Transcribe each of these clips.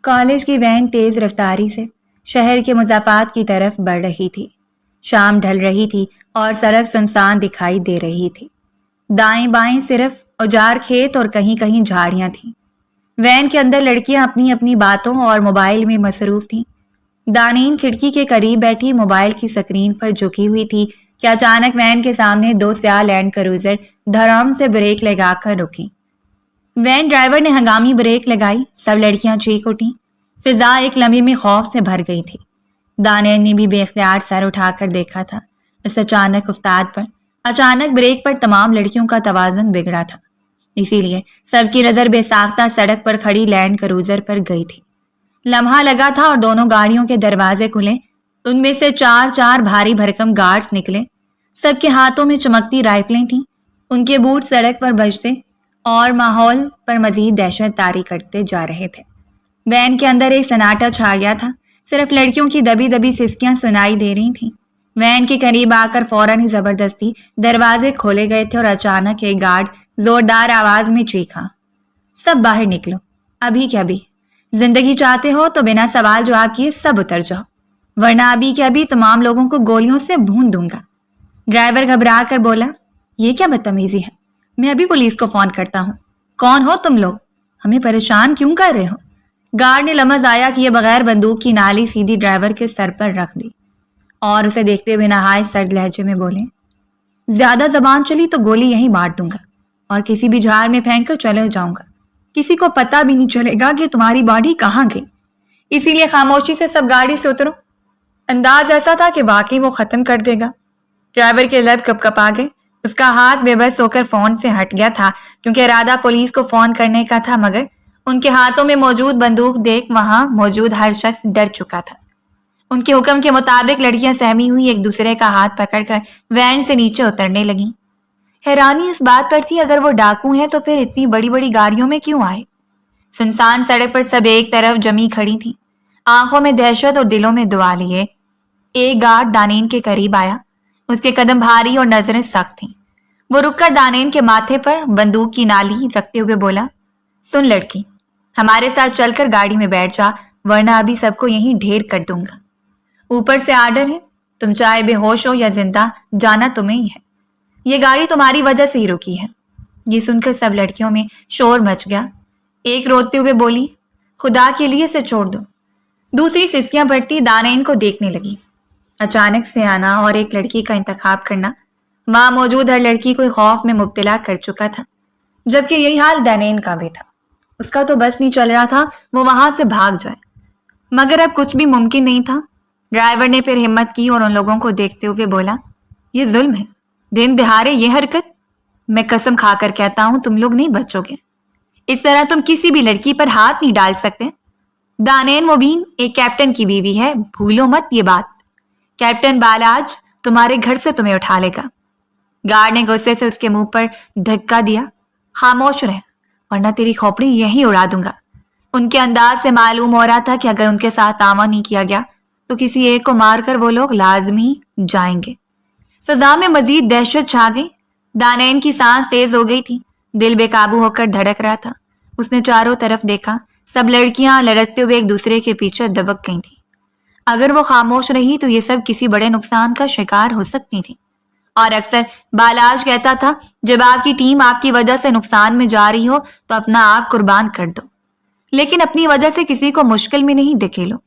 College کی when تیز رفتاری سے شہر کے مضافات کی طرف بڑھ رہی تھی۔ شام ڈھل رہی تھی اور سڑک سنسان دکھائی دے رہی تھی۔ دائیں بائیں صرف اجاڑ کھیت اور کہیں کہیں جھاڑیاں تھیں۔ وین کے اندر لڑکیاں اپنی اپنی باتوں اور موبائل میں مصروف تھیں۔ دانین کھڑکی کے قریب بیٹھی موبائل کی سکرین پر جھکی ہوئی تھی کہ اچانک وین کے سامنے دو سیاہ لینڈ کروزر دھڑام سے بریک لگا کر رکی۔ وین ڈرائیور نے ہنگامی بریک لگائی، سب لڑکیاں چیخ اٹھیں۔ فضا ایک لمحے میں خوف سے بھر گئی تھی۔ دانین نے بھی بے اختیار سر اٹھا کر دیکھا تھا۔ اس اچانک بریک پر تمام لڑکیوں کا توازن بگڑا تھا، اسی لیے سب کی نظر بے ساختہ سڑک پر کھڑی لینڈ کروزر پر گئی تھی۔ لمحہ لگا تھا اور دونوں گاڑیوں کے دروازے کھلے۔ ان میں سے چار بھاری بھرکم گارڈز نکلے۔ سب کے ہاتھوں میں چمکتی رائفلیں تھیں۔ ان کے بوٹ سڑک پر بجتے اور ماحول پر مزید دہشت طاری کرتے جا رہے تھے۔ وین کے اندر ایک سناٹا چھا گیا تھا، صرف لڑکیوں کی دبی دبی سسکیاں سنائی دے رہی تھیں۔ وین کے قریب آ کر فوراً ہی زبردستی دروازے کھولے گئے تھے اور اچانک ایک گارڈ زوردار آواز میں چیخا، سب باہر نکلو، ابھی کے ابھی۔ زندگی چاہتے ہو تو بنا سوال جواب کیے سب اتر جاؤ، ورنہ ابھی کے ابھی تمام لوگوں کو گولیوں سے بھون دوں گا۔ ڈرائیور گھبرا کر بولا، یہ کیا بدتمیزی ہے؟ میں ابھی پولیس کو فون کرتا ہوں۔ کون ہو تم لوگ؟ ہمیں پریشان کیوں کر رہے ہو؟ گارڈ نے لمحہ ضائع کیے بغیر بندوق کی نالی سیدھی ڈرائیور کے سر پر رکھ دی اور اسے دیکھتے ہوئے نہایت سرد لہجے میں بولے، زیادہ زبان چلی تو گولی یہیں مار دوں گا اور کسی بھی جھاڑ میں پھینک کر چلے جاؤں گا۔ کسی کو پتہ بھی نہیں چلے گا کہ تمہاری باڈی کہاں گئی، اسی لیے خاموشی سے سب گاڑی سے اترو۔ انداز ایسا تھا کہ واقعی وہ ختم کر دے گا۔ ڈرائیور کے لب کپ کپا گئے۔ اس کا ہاتھ بے بس ہو کر فون سے ہٹ گیا تھا کیونکہ ارادہ پولیس کو فون کرنے کا تھا، مگر ان کے ہاتھوں میں موجود بندوق دیکھ وہاں موجود ہر شخص ڈر چکا تھا۔ ان کے حکم کے مطابق لڑکیاں سہمی ہوئی ایک دوسرے کا ہاتھ پکڑ کر وین سے نیچے اترنے لگیں۔ حیرانی اس بات پر تھی اگر وہ ڈاکو ہیں تو پھر اتنی بڑی بڑی گاڑیوں میں کیوں آئے؟ سنسان سڑک پر سب ایک طرف جمی کھڑی تھیں، آنکھوں میں دہشت اور دلوں میں دعا لیے۔ ایک گارڈ دانین کے قریب آیا۔ اس کے قدم بھاری اور نظریں سخت تھیں۔ وہ رک کر دانین کے ماتھے پر بندوق کی نالی رکھتے ہوئے بولا، سن لڑکی، ہمارے ساتھ چل کر گاڑی میں بیٹھ جا ورنہ ابھی سب کو یہیں ڈھیر کر دوں گا۔ اوپر سے آرڈر ہے، تم چاہے بے ہوش ہو یا زندہ، جانا تمہیں ہی ہے۔ یہ گاڑی تمہاری وجہ سے ہی رکی ہے۔ یہ سن کر سب لڑکیوں میں شور مچ گیا۔ ایک روتے ہوئے بولی، خدا کے لیے اسے چھوڑ دو۔ دوسری سسکیاں بھرتی دانین کو دیکھنے لگی۔ اچانک سے آنا اور ایک لڑکی کا انتخاب کرنا وہاں موجود ہر لڑکی کو خوف میں مبتلا کر چکا تھا، جبکہ یہی حال دانین کا بھی تھا۔ اس کا تو بس نہیں چل رہا تھا وہ وہاں سے بھاگ جائے، مگر اب کچھ بھی ممکن نہیں تھا۔ ڈرائیور نے پھر ہمت کی اور ان لوگوں کو دیکھتے ہوئے بولا، یہ ظلم ہے، دن دہاڑے یہ حرکت، میں قسم کھا کر کہتا ہوں تم لوگ نہیں بچو گے۔ اس طرح تم کسی بھی لڑکی پر ہاتھ نہیں ڈال سکتے۔ دانین مبین ایک کیپٹن کی بیوی ہے، بھولو مت یہ بات۔ کیپٹن بالاج تمہارے گھر سے تمہیں اٹھا لے گا۔ گارڈ نے غصے سے اس کے منہ پر دھکا دیا، خاموش رہ ورنہ تیری کھوپڑی یہیں اڑا دوں گا۔ ان کے انداز سے معلوم ہو رہا تھا کہ اگر ان کے ساتھ تعاون نہیں کیا گیا تو کسی ایک کو مار کر وہ لوگ لازمی جائیں گے۔ فضا میں مزید دہشت چھا گئی۔ دانین کی سانس تیز ہو گئی تھی، دل بے قابو ہو کر دھڑک رہا تھا۔ اس نے چاروں طرف دیکھا، سب لڑکیاں لڑکتے ہوئے ایک دوسرے کے پیچھے دبک گئی تھیں۔ اگر وہ خاموش رہی تو یہ سب کسی بڑے نقصان کا شکار ہو سکتی تھی، اور اکثر بالاج کہتا تھا جب آپ کی ٹیم آپ کی وجہ سے نقصان میں جا رہی ہو تو اپنا آپ قربان کر دو، لیکن اپنی وجہ سے کسی کو مشکل میں نہیں دھکیلو۔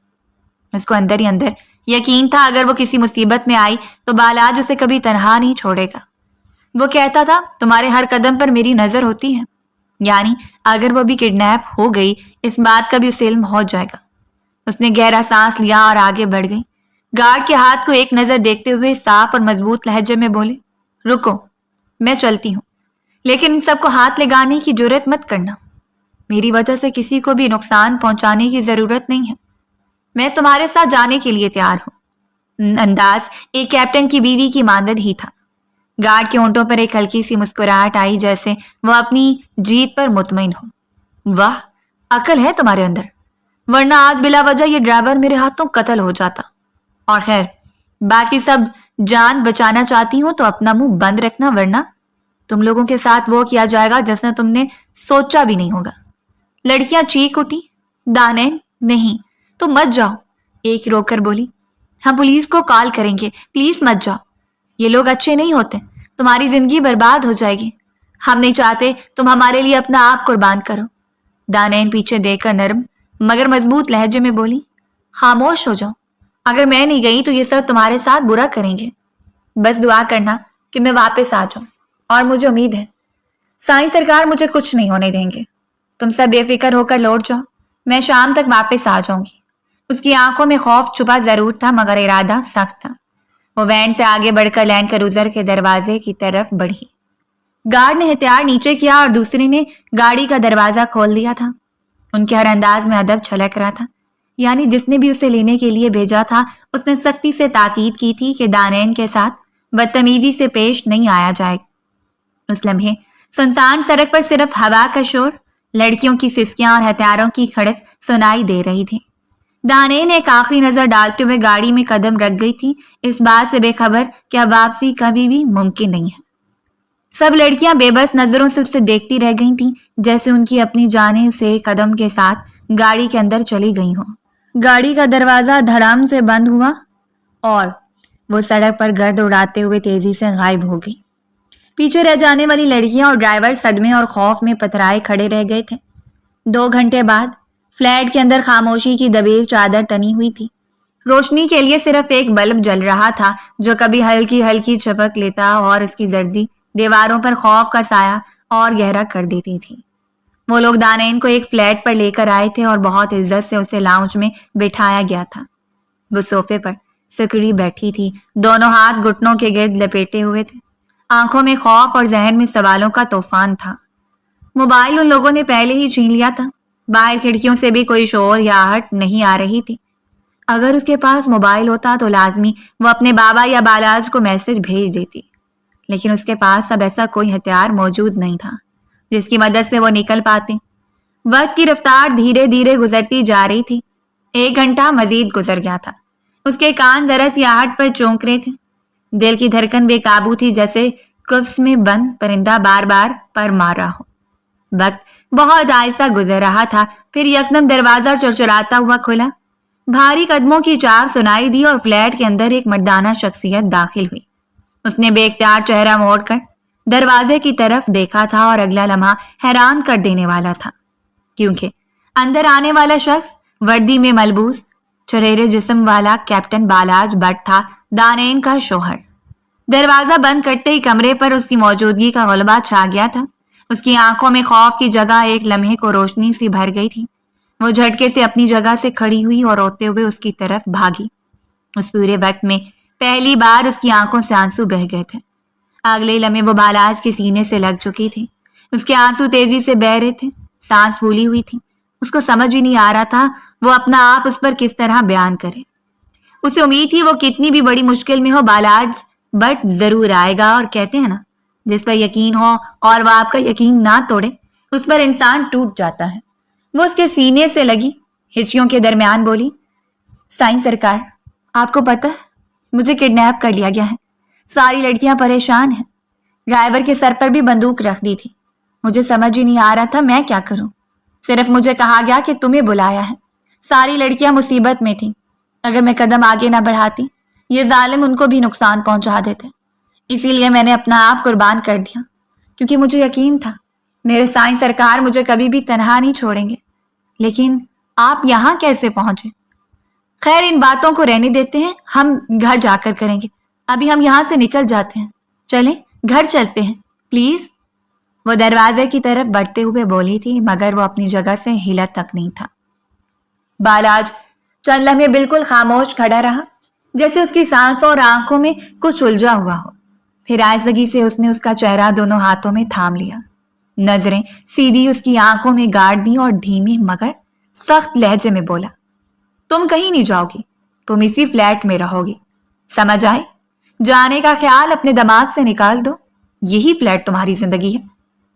اس کو اندر ہی اندر یقین تھا اگر وہ کسی مصیبت میں آئی تو بالاج اسے کبھی تنہا نہیں چھوڑے گا۔ وہ کہتا تھا تمہارے ہر قدم پر میری نظر ہوتی ہے، یعنی اگر وہ بھی کڈنیپ ہو گئی اس بات کا بھی اسے علم ہو جائے گا۔ اس نے گہرا سانس لیا اور آگے بڑھ گئی۔ گارڈ کے ہاتھ کو ایک نظر دیکھتے ہوئے صاف اور مضبوط لہجے میں بولے، رکو، میں چلتی ہوں، لیکن ان سب کو ہاتھ لگانے کی جرات مت کرنا۔ میری وجہ سے کسی کو بھی نقصان پہنچانے کی ضرورت نہیں ہے۔ میں تمہارے ساتھ جانے کے لیے تیار ہوں۔ انداز ایک کیپٹن کی بیوی کی مانند ہی تھا۔ گارڈ کے ہونٹوں پر ایک ہلکی سی مسکراہٹ آئی جیسے وہ اپنی جیت پر مطمئن ہو۔ واہ، عقل ہے تمہارے اندر، ورنہ آج بلا وجہ یہ ڈرائیور میرے ہاتھوں قتل ہو جاتا۔ اور خیر، باقی سب جان بچانا چاہتی ہوں تو اپنا منہ بند رکھنا، ورنہ تم لوگوں کے ساتھ وہ کیا جائے گا جس نے تم نے سوچا بھی نہیں ہوگا۔ لڑکیاں چیخ اٹھی۔ دانین نہیں تو مت جاؤ، ایک رو کر بولی۔ ہم پولیس کو کال کریں گے، پلیز مت جاؤ، یہ لوگ اچھے نہیں ہوتے، تمہاری زندگی برباد ہو جائے گی، ہم نہیں چاہتے تم ہمارے لیے اپنا آپ قربان کرو۔ دانین پیچھے دیکھ کر نرم مگر مضبوط لہجے میں بولی، خاموش ہو جاؤ، اگر میں نہیں گئی تو یہ سب تمہارے ساتھ برا کریں گے، بس دعا کرنا کہ میں واپس آ جاؤں، اور مجھے امید ہے سائیں سرکار مجھے کچھ نہیں ہونے دیں گے، تم سب بے فکر ہو کر لوٹ جاؤ، میں شام تک واپس آ جاؤں گی۔ اس کی آنکھوں میں خوف چھپا ضرور تھا مگر ارادہ سخت تھا۔ وہ وین سے آگے بڑھ کر لینڈ کروزر کے دروازے کی طرف بڑھی۔ گارڈ نے ہتھیار نیچے کیا اور دوسرے نے گاڑی کا دروازہ کھول دیا تھا۔ ان کے ہر انداز میں ادب چھلک رہا تھا، یعنی جس نے بھی اسے لینے کے لیے بھیجا تھا اس نے سختی سے تاکید کی تھی کہ دانین کے ساتھ بدتمیزی سے پیش نہیں آیا جائے۔ اس لمحے سنسان سڑک پر صرف ہوا کا شور، لڑکیوں کی سسکیاں اور ہتھیاروں کی کھڑک سنائی دے رہی تھی۔ دانین ایک آخری نظر ڈالتے ہوئے گاڑی میں قدم رکھ گئی تھی، اس بات سے بے خبر کہ اب واپسی کبھی بھی ممکن نہیں ہے۔ سب لڑکیاں بے بس نظروں سے اسے دیکھتی رہ گئی تھیں، جیسے ان کی اپنی جانیں اسے قدم کے ساتھ گاڑی کے اندر چلی گئی ہوں۔ گاڑی کا دروازہ دھڑام سے بند ہوا اور وہ سڑک پر گرد اڑاتے ہوئے تیزی سے غائب ہو گئی۔ پیچھے رہ جانے والی لڑکیاں اور ڈرائیور صدمے اور خوف میں پتھرائے کھڑے رہ گئے تھے۔ 2 گھنٹے بعد فلیٹ کے اندر خاموشی کی دبیل چادر تنی ہوئی تھی۔ روشنی کے لیے صرف ایک بلب جل رہا تھا جو کبھی ہلکی ہلکی چپک لیتا اور اس کی زردی دیواروں پر خوف کا سایہ اور گہرا کر دیتی تھی۔ وہ لوگ دانین کو ایک فلیٹ پر لے کر آئے تھے اور بہت عزت سے اسے لاؤنج میں بٹھایا گیا تھا۔ وہ صوفے پر سکڑی بیٹھی تھی، دونوں ہاتھ گھٹنوں کے گرد لپیٹے ہوئے تھے، آنکھوں میں خوف اور ذہن میں سوالوں کا طوفان تھا۔ موبائل ان لوگوں نے پہلے ہی چھین لیا تھا، باہر کھڑکیوں سے بھی کوئی شور یا آہٹ نہیں آ رہی تھی۔ اگر اس کے پاس موبائل ہوتا تو لازمی وہ اپنے بابا یا بالاج کو میسج بھیج دیتی، لیکن اس کے پاس اب ایسا کوئی ہتھیار موجود نہیں تھا جس کی مدد سے وہ نکل پاتے۔ وقت کی رفتار دھیرے دھیرے گزرتی جا رہی تھی۔ 1 گھنٹہ مزید گزر گیا تھا۔ اس کے کان ذرا سی آہٹ پر چونک رہے تھے، دل کی دھڑکن بے قابو تھی جیسے قفس میں بند پرندہ بار بار پر مار رہا ہو۔ وقت بہت آہستہ گزر رہا تھا، پھر یکدم دروازہ چرچراتا ہوا کھلا، بھاری قدموں کی چال سنائی دی اور فلیٹ کے اندر ایک مردانہ شخصیت داخل ہوئی۔ اس نے بے اختیار چہرہ موڑ کر دروازے کی طرف دیکھا تھا اور اگلا لمحہ حیران کر دینے والا تھا، کیونکہ اندر آنے والا شخص وردی میں ملبوس چریرے جسم والا کیپٹن بالاج بٹ تھا، دانین کا شوہر۔ دروازہ بند کرتے ہی کمرے پر اس کی موجودگی کا غلبہ چھا گیا تھا۔ اس کی آنکھوں میں خوف کی جگہ ایک لمحے کو روشنی سی بھر گئی تھی۔ وہ جھٹکے سے اپنی جگہ سے کھڑی ہوئی اور روتے ہوئے اس کی طرف بھاگی۔ اس پورے وقت میں پہلی بار اس کی آنکھوں سے آنسو بہہ گئے تھے۔ اگلے لمحے وہ بالاج کے سینے سے لگ چکی تھی۔ اس کے آنسو تیزی سے بہہ رہے تھے، سانس پھولی ہوئی تھی۔ اس کو سمجھ ہی نہیں آ رہا تھا وہ اپنا آپ اس پر کس طرح بیان کرے۔ اسے امید تھی وہ کتنی بھی بڑی مشکل میں ہو بالاج بٹ ضرور آئے گا، اور کہتے ہیں نا، جس پر یقین ہو اور وہ آپ کا یقین نہ توڑے اس پر انسان ٹوٹ جاتا ہے۔ وہ اس کے سینے سے لگی ہچکیوں کے درمیان بولی، سائیں سرکار، آپ کو پتہ ہے مجھے کڈنیپ کر لیا گیا ہے، ساری لڑکیاں پریشان ہیں، ڈرائیور کے سر پر بھی بندوق رکھ دی تھی، مجھے سمجھ ہی نہیں آ رہا تھا میں کیا کروں، صرف مجھے کہا گیا کہ تمہیں بلایا ہے، ساری لڑکیاں مصیبت میں تھیں، اگر میں قدم آگے نہ بڑھاتی یہ ظالم ان کو بھی نقصان پہنچا دیتے، اسی لیے میں نے اپنا آپ قربان کر دیا، کیونکہ مجھے یقین تھا میرے سائیں سرکار مجھے کبھی بھی تنہا نہیں چھوڑیں گے۔ لیکن آپ یہاں کیسے پہنچے؟ خیر ان باتوں کو رہنے دیتے ہیں، ہم گھر جا کر کریں گے، ابھی ہم یہاں سے نکل جاتے ہیں، چلیں گھر چلتے ہیں پلیز۔ وہ دروازے کی طرف بڑھتے ہوئے بولی تھی مگر وہ اپنی جگہ سے ہلا تک نہیں تھا۔ بالاج چند لمحے بالکل خاموش کھڑا رہا، جیسے اس کی سانسوں اور آنکھوں میں کچھ الجھا ہوا ہو، پھر آہستگی سے اس نے اس کا چہرہ دونوں ہاتھوں میں تھام لیا، نظریں سیدھی اس کی آنکھوں میں گاڑ دی اور دھیمی مگر سخت لہجے میں بولا، تم کہیں نہیں جاؤ گی، تم اسی فلیٹ میں رہو گی، سمجھ آئے؟ جانے کا خیال اپنے دماغ سے نکال دو، یہی فلیٹ تمہاری زندگی ہے،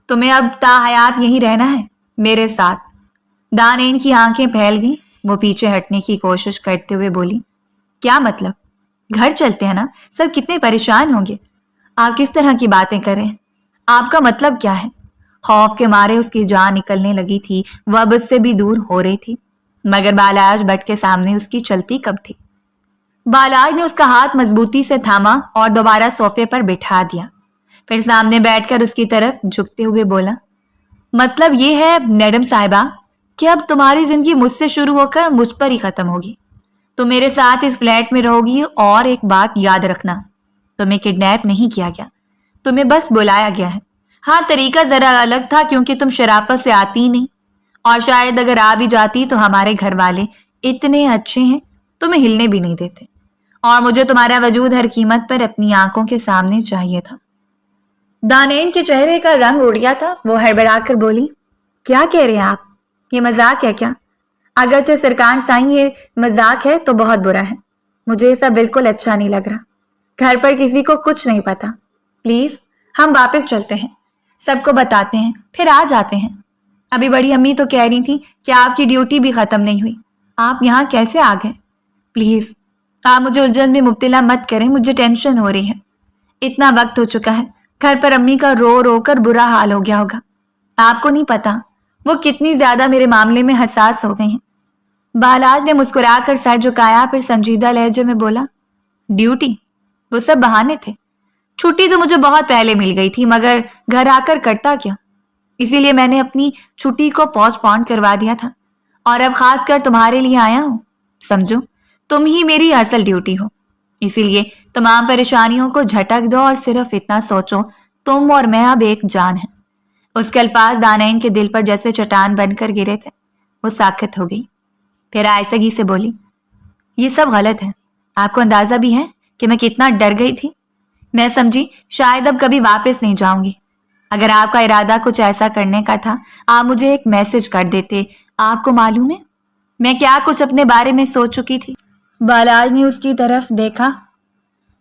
تمہیں اب تا حیات یہیں رہنا ہے میرے ساتھ۔ دانین کی آنکھیں پھیل گئیں، وہ پیچھے ہٹنے کی کوشش کرتے ہوئے بولی، کیا مطلب؟ گھر چلتے ہیں نا، سب کتنے پریشان ہوں گے، آپ کس طرح کی باتیں کر رہے ہیں، آپ کا مطلب کیا ہے؟ خوف کے مارے اس کی جان نکلنے لگی تھی، وہ اب اس سے بھی دور ہو رہی تھی۔ مگر بالاج بٹ کے سامنے اس کی چلتی کب تھی۔ بالاج نے اس کا ہاتھ مضبوطی سے تھاما اور دوبارہ صوفے پر بٹھا دیا، پھر سامنے بیٹھ کر اس کی طرف جھکتے ہوئے بولا، مطلب یہ ہے میڈم صاحبہ کہ اب تمہاری زندگی مجھ سے شروع ہو کر مجھ پر ہی ختم ہوگی۔ تم میرے ساتھ اس فلیٹ میں رہو گی، اور ایک بات یاد رکھنا، تمہیں کڈنیپ نہیں کیا گیا، تمہیں بس بلایا گیا ہے۔ ہاں، طریقہ ذرا الگ تھا کیونکہ تم شرافت سے آتی ہی نہیں، اور شاید اگر آ بھی جاتی تو ہمارے گھر والے اتنے اچھے ہیں تمہیں ہلنے بھی نہیں دیتے، اور مجھے تمہارا وجود ہر قیمت پر اپنی آنکھوں کے سامنے چاہیے تھا۔ دانین کے چہرے کا رنگ اڑ گیا تھا، وہ ہڑبڑا کر بولی، کیا کہہ رہے ہیں آپ؟ یہ مذاق ہے کیا؟ اگرچہ سرکار سائیں یہ مذاق ہے تو بہت برا ہے، مجھے یہ سب بالکل اچھا نہیں لگ رہا۔ گھر پر کسی کو کچھ نہیں پتا، پلیز ہم واپس چلتے ہیں، سب کو بتاتے ہیں، پھر آ جاتے ہیں۔ ابھی بڑی امی تو کہہ رہی تھی کہ آپ کی ڈیوٹی بھی ختم نہیں ہوئی، آپ یہاں کیسے آ گئے؟ پلیز آپ مجھے الجھن میں مبتلا مت کریں، مجھے ٹینشن ہو رہی ہے۔ اتنا وقت ہو چکا ہے، گھر پر امی کا رو رو کر برا حال ہو گیا ہوگا، آپ کو نہیں پتا وہ کتنی زیادہ میرے معاملے میں حساس ہو گئی ہیں۔ بالاج نے مسکرا کر سر جھکایا، پھر سنجیدہ لہجے میں بولا، ڈیوٹی؟ وہ سب بہانے تھے، چھٹی تو مجھے بہت پہلے مل گئی تھی، مگر گھر آ کر کرتا کیا، اسی لیے میں نے اپنی چھٹی کو پوسٹ پون کروا دیا تھا، اور اب خاص کر تمہارے لیے آیا ہوں۔ سمجھو تم ہی میری اصل ڈیوٹی ہو، اسی لیے تمام پریشانیوں کو جھٹک دو اور صرف اتنا سوچو تم اور میں اب ایک جان ہیں۔ اس کے الفاظ دانین کے دل پر جیسے چٹان بن کر گرے تھے۔ وہ ساکت ہو گئی، پھر آہستگی سے بولی، یہ سب غلط ہے، آپ کو اندازہ بھی ہے کہ میں کتنا ڈر گئی تھی؟ میں سمجھی شاید اب کبھی واپس نہیں جاؤں گی۔ اگر آپ کا ارادہ کچھ ایسا کرنے کا تھا، آپ مجھے ایک میسج کر دیتے۔ آپ کو معلوم ہے میں کیا کچھ اپنے بارے میں سوچ چکی تھی؟ بالاج نے اس کی طرف دیکھا،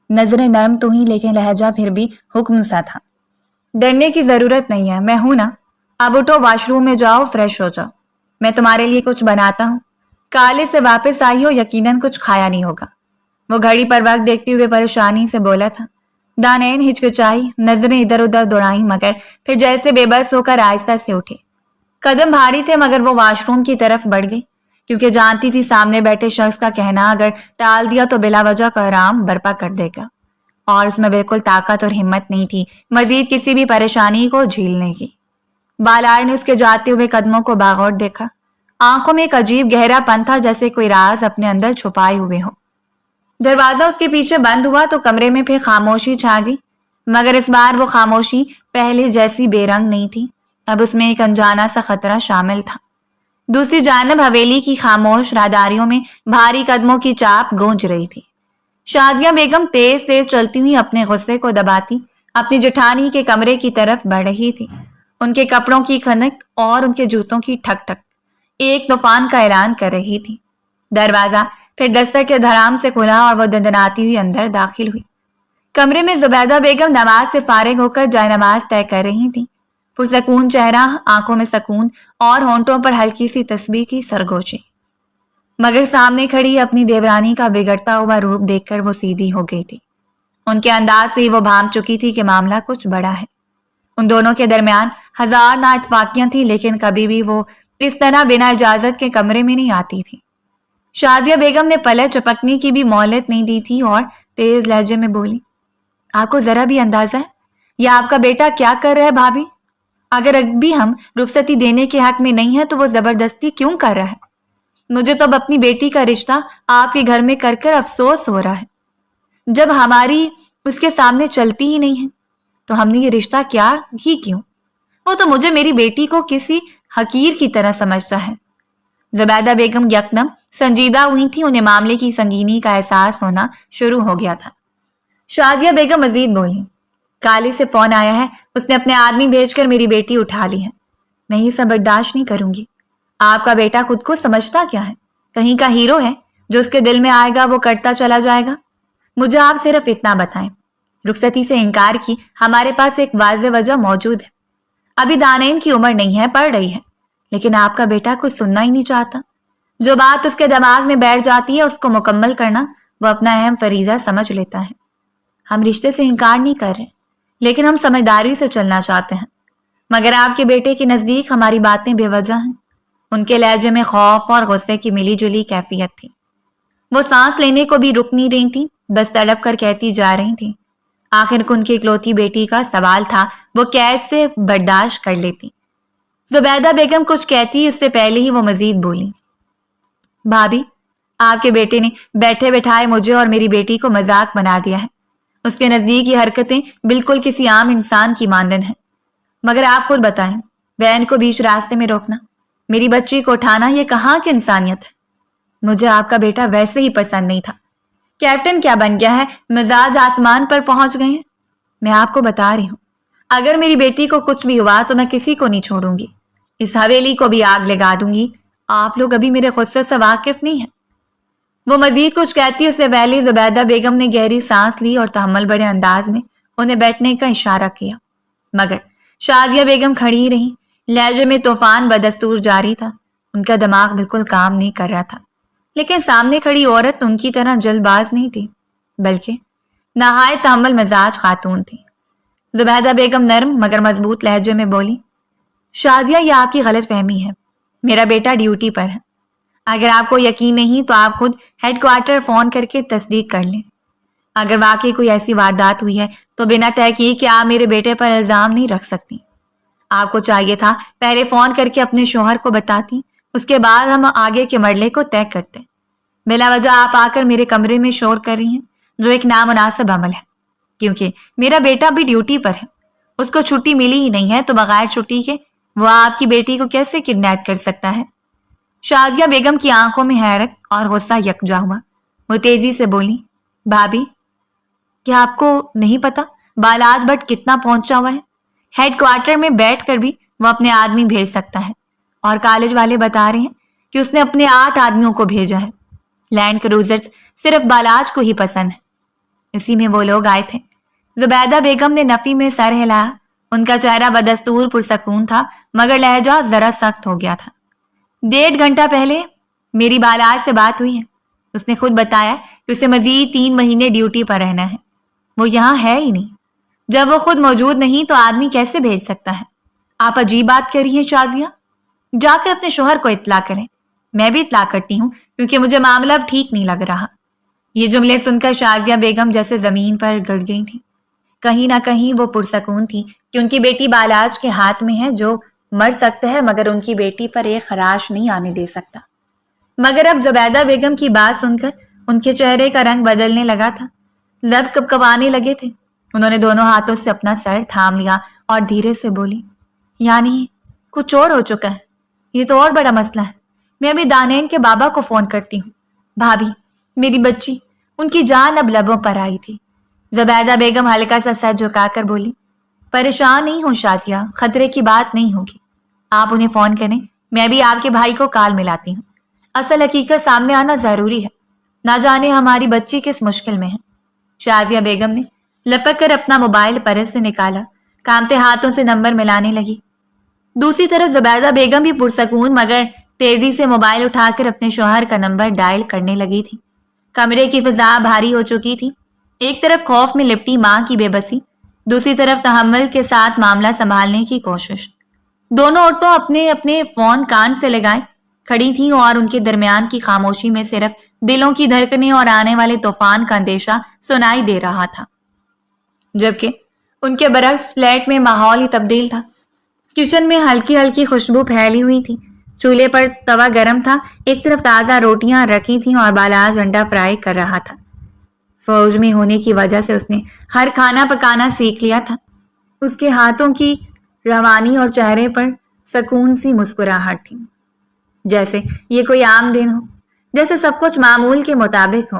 نظریں نرم تو ہی لیکن لہجہ پھر بھی حکم سا تھا۔ ڈرنے کی ضرورت نہیں ہے، میں ہوں نا، اب اٹھو، واش روم میں جاؤ، فریش ہو جاؤ، میں تمہارے لیے کچھ بناتا ہوں۔ کالج سے واپس آئی ہو، یقیناً کچھ کھایا نہیں ہوگا۔ وہ گھڑی پر وقت دیکھتے ہوئے پریشانی سے بولا تھا۔ دانین ہچکچائی، نظریں ادھر ادھر دوڑائیں، مگر پھر جیسے بے بس ہو کر آہستہ سے اٹھے۔ قدم بھاری تھے مگر وہ واش روم کی طرف بڑھ گئی، کیونکہ جانتی تھی سامنے بیٹھے شخص کا کہنا اگر ٹال دیا تو بلا وجہ کوحرام برپا کر دے گا، اور اس میں بالکل طاقت اور ہمت نہیں تھی مزید کسی بھی پریشانی کو جھیلنے کی۔ بالاج نے اس کے جاتے ہوئے قدموں کو باغور دیکھا، آنکھوں میں ایک عجیب گہرا پن تھا، جیسے کوئی راز اپنے اندر چھپائے ہوئے ہو۔ دروازہ اس کے پیچھے بند ہوا تو کمرے میں پھر خاموشی چھا گئی، مگر اس بار وہ خاموشی پہلے جیسی بے رنگ نہیں تھی، اب اس میں ایک انجانا سا خطرہ شامل تھا۔ دوسری جانب حویلی کی خاموش راہداریوں میں بھاری قدموں کی چاپ گونج رہی تھی۔ شازیہ بیگم تیز تیز چلتی ہوئی اپنے غصے کو دباتی اپنی جٹھانی کے کمرے کی طرف بڑھ رہی تھی۔ ان کے کپڑوں کی کھنک اور ان کے جوتوں کی ٹھک ٹھک ایک طوفان کا اعلان کر رہی تھی۔ دروازہ پھر دستک کے دھڑام سے کھلا اور وہ دندناتی ہوئی اندر داخل ہوئی۔ کمرے میں زبیدہ بیگم نماز سے فارغ ہو کر جائے نماز طے کر رہی تھی، پرسکون چہرہ، آنکھوں میں سکون اور ہونٹوں پر ہلکی سی تسبیح کی سرگوشی۔ مگر سامنے کھڑی اپنی دیورانی کا بگڑتا ہوا روپ دیکھ کر وہ سیدھی ہو گئی تھی۔ ان کے انداز سے ہی وہ بھانپ چکی تھی کہ معاملہ کچھ بڑا ہے۔ ان دونوں کے درمیان ہزار نااتفاقیاں تھیں، لیکن کبھی بھی وہ اس طرح بنا اجازت کے کمرے میں نہیں آتی تھی۔ شازیہ بیگم نے پلک چپکنے کی بھی مہلت نہیں دی تھی اور تیز لہجے میں بولی، آپ کو ذرا بھی اندازہ ہے یہ آپ کا بیٹا کیا کر رہا ہے بھابھی؟ اگر اب بھی ہم رخصتی دینے کے حق میں نہیں ہے تو وہ زبردستی کیوں کر رہا ہے؟ مجھے تو اب اپنی بیٹی کا رشتہ آپ کے گھر میں کر کر افسوس ہو رہا ہے۔ جب ہماری اس کے سامنے چلتی ہی نہیں ہے تو ہم نے یہ رشتہ کیا ہی کیوں؟ وہ تو مجھے میری بیٹی کو کسی حقیر کی طرح سمجھتا ہے۔ زبیدہ بیگم یکدم سنجیدہ ہوئی تھی، انہیں معاملے کی سنگینی کا احساس ہونا شروع ہو گیا تھا۔ شازیہ بیگم مزید بولی، کالج سے فون آیا ہے، اس نے اپنے آدمی بھیج کر میری بیٹی اٹھا لی ہے، میں یہ سب برداشت نہیں کروں گی۔ آپ کا بیٹا خود کو سمجھتا کیا ہے؟ کہیں کا ہیرو ہے، جو اس کے دل میں آئے گا وہ کرتا چلا جائے گا؟ مجھے آپ صرف اتنا بتائیں، رخصتی سے انکار کی ہمارے پاس ایک واضح وجہ موجود ہے۔ ابھی دانین کی عمر نہیں ہے، پڑھ رہی ہے، لیکن آپ کا بیٹا کچھ سننا ہی نہیں چاہتا۔ جو بات اس کے دماغ میں بیٹھ جاتی ہے اس کو مکمل کرنا وہ اپنا اہم فریضہ سمجھ لیتا ہے۔ ہم رشتے سے انکار نہیں کر رہے، لیکن ہم سمجھداری سے چلنا چاہتے ہیں، مگر آپ کے بیٹے کے نزدیک ہماری باتیں بے وجہ ہیں۔ ان کے لہجے میں خوف اور غصے کی ملی جلی کیفیت تھی۔ وہ سانس لینے کو بھی رک نہیں رہی تھی، بس تڑپ کر کہتی جا رہی تھی۔ آخر کو ان کی اکلوتی بیٹی کا سوال تھا، وہ قید سے برداشت کر لیتی۔ زبیدہ بیگم کچھ کہتی اس سے پہلے ہی وہ مزید بولی، بھابھی، آپ کے بیٹے نے بیٹھے بٹھائے مجھے اور میری بیٹی کو مذاق بنا دیا ہے۔ اس کے نزدیک یہ حرکتیں بالکل کسی عام انسان کی مانند ہیں۔ مگر آپ خود بتائیں، وین کو بیچ راستے میں روکنا، میری بچی کو اٹھانا، یہ کہاں کی انسانیت ہے؟ مجھے آپ کا بیٹا ویسے ہی پسند نہیں تھا۔ کیپٹن کیا بن گیا ہے، مزاج آسمان پر پہنچ گئے ہیں۔ میں آپ کو بتا رہی ہوں، اگر میری بیٹی کو کچھ بھی ہوا تو میں کسی کو نہیں چھوڑوں گی، اس حویلی کو بھی آگ لگا دوں گی۔ آپ لوگ ابھی میرے غصے سے واقف نہیں ہیں۔ وہ مزید کچھ کہتی اس سے پہلے زبیدہ بیگم نے گہری سانس لی اور تحمل بڑے انداز میں انہیں بیٹھنے کا اشارہ کیا، مگر شازیہ بیگم کھڑی رہی۔ لہجے میں طوفان بدستور جاری تھا، ان کا دماغ بالکل کام نہیں کر رہا تھا، لیکن سامنے کھڑی عورت ان کی طرح جلد باز نہیں تھی، بلکہ نہایت تحمل مزاج خاتون تھی۔ زبیدہ بیگم نرم مگر مضبوط لہجے میں بولی، شازیہ، یہ آپ کی غلط فہمی ہے، میرا بیٹا ڈیوٹی پر ہے۔ اگر آپ کو یقین نہیں تو آپ خود ہیڈ کوارٹر فون کر کے تصدیق کر لیں۔ اگر واقعی کوئی ایسی واردات ہوئی ہے تو بنا تحقیق کہ آپ میرے بیٹے پر الزام نہیں رکھ سکتی۔ آپ کو چاہیے تھا پہلے فون کر کے اپنے شوہر کو بتاتی، اس کے بعد ہم آگے کے مرحلے کو طے کرتے۔ بلا وجہ آپ آ کر میرے کمرے میں شور کر رہی ہیں، جو ایک نامناسب عمل ہے، کیونکہ میرا بیٹا بھی ڈیوٹی پر ہے۔ اس کو چھٹی ملی ہی نہیں ہے تو بغیر چھٹی کے وہ آپ کی بیٹی کو کیسے کڈنیپ کر سکتا ہے؟ شازیہ بیگم کی آنکھوں میں حیرت اور غصہ یکجا ہوا۔ وہ تیزی سے بولی، بھابھی، کیا آپ کو نہیں پتا بالاج بٹ کتنا پہنچا ہوا ہے؟ ہیڈ کوارٹر میں بیٹھ کر بھی وہ اپنے آدمی بھیج سکتا ہے، اور کالج والے بتا رہے ہیں کہ اس نے اپنے 8 آدمیوں کو بھیجا ہے۔ لینڈ کروزرز صرف بالاج کو ہی پسند ہے، اسی میں وہ لوگ آئے تھے۔ زبیدہ بیگم نے نفی میں سر ہلایا۔ ان کا چہرہ بدستور پرسکون تھا، مگر لہجہ ذرا سخت ہو گیا تھا۔ 1.5 گھنٹہ پہلے میری بالاج سے بات ہوئی ہے، اس نے خود بتایا کہ اسے مزید 3 مہینے ڈیوٹی پر رہنا ہے۔ وہ یہاں ہے ہی نہیں، جب وہ خود موجود نہیں تو آدمی کیسے بھیج سکتا ہے؟ آپ عجیب بات کر رہی ہیں شازیہ، جا کر اپنے شوہر کو اطلاع کریں۔ میں بھی اطلاع کرتی ہوں، کیونکہ مجھے معاملہ اب ٹھیک نہیں لگ رہا۔ یہ جملے سن کر شازیہ بیگم جیسے زمین پر گڑ گئی تھی۔ کہیں نہ کہیں وہ پرسکون تھی کہ ان کی بیٹی بالاج کے ہاتھ میں ہے، جو مر سکتا ہے مگر ان کی بیٹی پر ایک خراش نہیں آنے دے سکتا۔ مگر اب زبیدہ بیگم کی بات سن کر ان کے چہرے کا رنگ بدلنے لگا تھا، لب کپکپانے لگے تھے۔ انہوں نے دونوں ہاتھوں سے اپنا سر تھام لیا اور دھیرے سے بولی، یعنی کچھ اور ہو چکا ہے؟ یہ تو اور بڑا مسئلہ ہے۔ میں ابھی دانین کے بابا کو فون کرتی ہوں۔ بھابھی، میری بچی، ان کی جان اب لبوں پر آئی تھی۔ زبیدہ بیگم ہلکا سا سر جھکا کر بولی، پریشان نہیں ہوں شازیہ، خطرے کی بات نہیں ہوگی۔ آپ انہیں فون کریں، میں بھی آپ کے بھائی کو کال ملاتی ہوں۔ اصل حقیقت سامنے آنا ضروری ہے، نہ جانے ہماری بچی کس مشکل میں ہے۔ شازیہ بیگم نے لپک کر اپنا موبائل پرس سے نکالا، کانپتے ہاتھوں سے نمبر ملانے لگی۔ دوسری طرف زبیدہ بیگم بھی پرسکون مگر تیزی سے موبائل اٹھا کر اپنے شوہر کا نمبر ڈائل کرنے لگی تھی۔ کمرے کی فضا بھاری ہو چکی تھی۔ ایک طرف خوف میں لپٹی ماں کی بے بسی، دوسری طرف تحمل کے ساتھ معاملہ سنبھالنے کی کوشش۔ دونوں عورتوں اپنے اپنے فون کان سے لگائے کھڑی تھیں اور ان کے درمیان کی خاموشی میں صرف دلوں کی دھڑکنیں اور آنے والے طوفان کا اندیشہ سنائی دے رہا تھا، جبکہ ان کے برعکس فلیٹ میں ماحول ہی تبدیل تھا۔ کچن میں ہلکی ہلکی خوشبو پھیلی ہوئی تھی، چولہے پر توا گرم تھا، ایک طرف تازہ روٹیاں رکھی تھیں اور بالاج انڈا فرائی کر رہا تھا۔ فوج میں ہونے کی وجہ سے اس نے ہر کھانا پکانا سیکھ لیا تھا۔ اس کے ہاتھوں کی روانی اور چہرے پر سکون سی مسکراہٹ تھی، جیسے یہ کوئی عام دن ہو، جیسے سب کچھ معمول کے مطابق ہو۔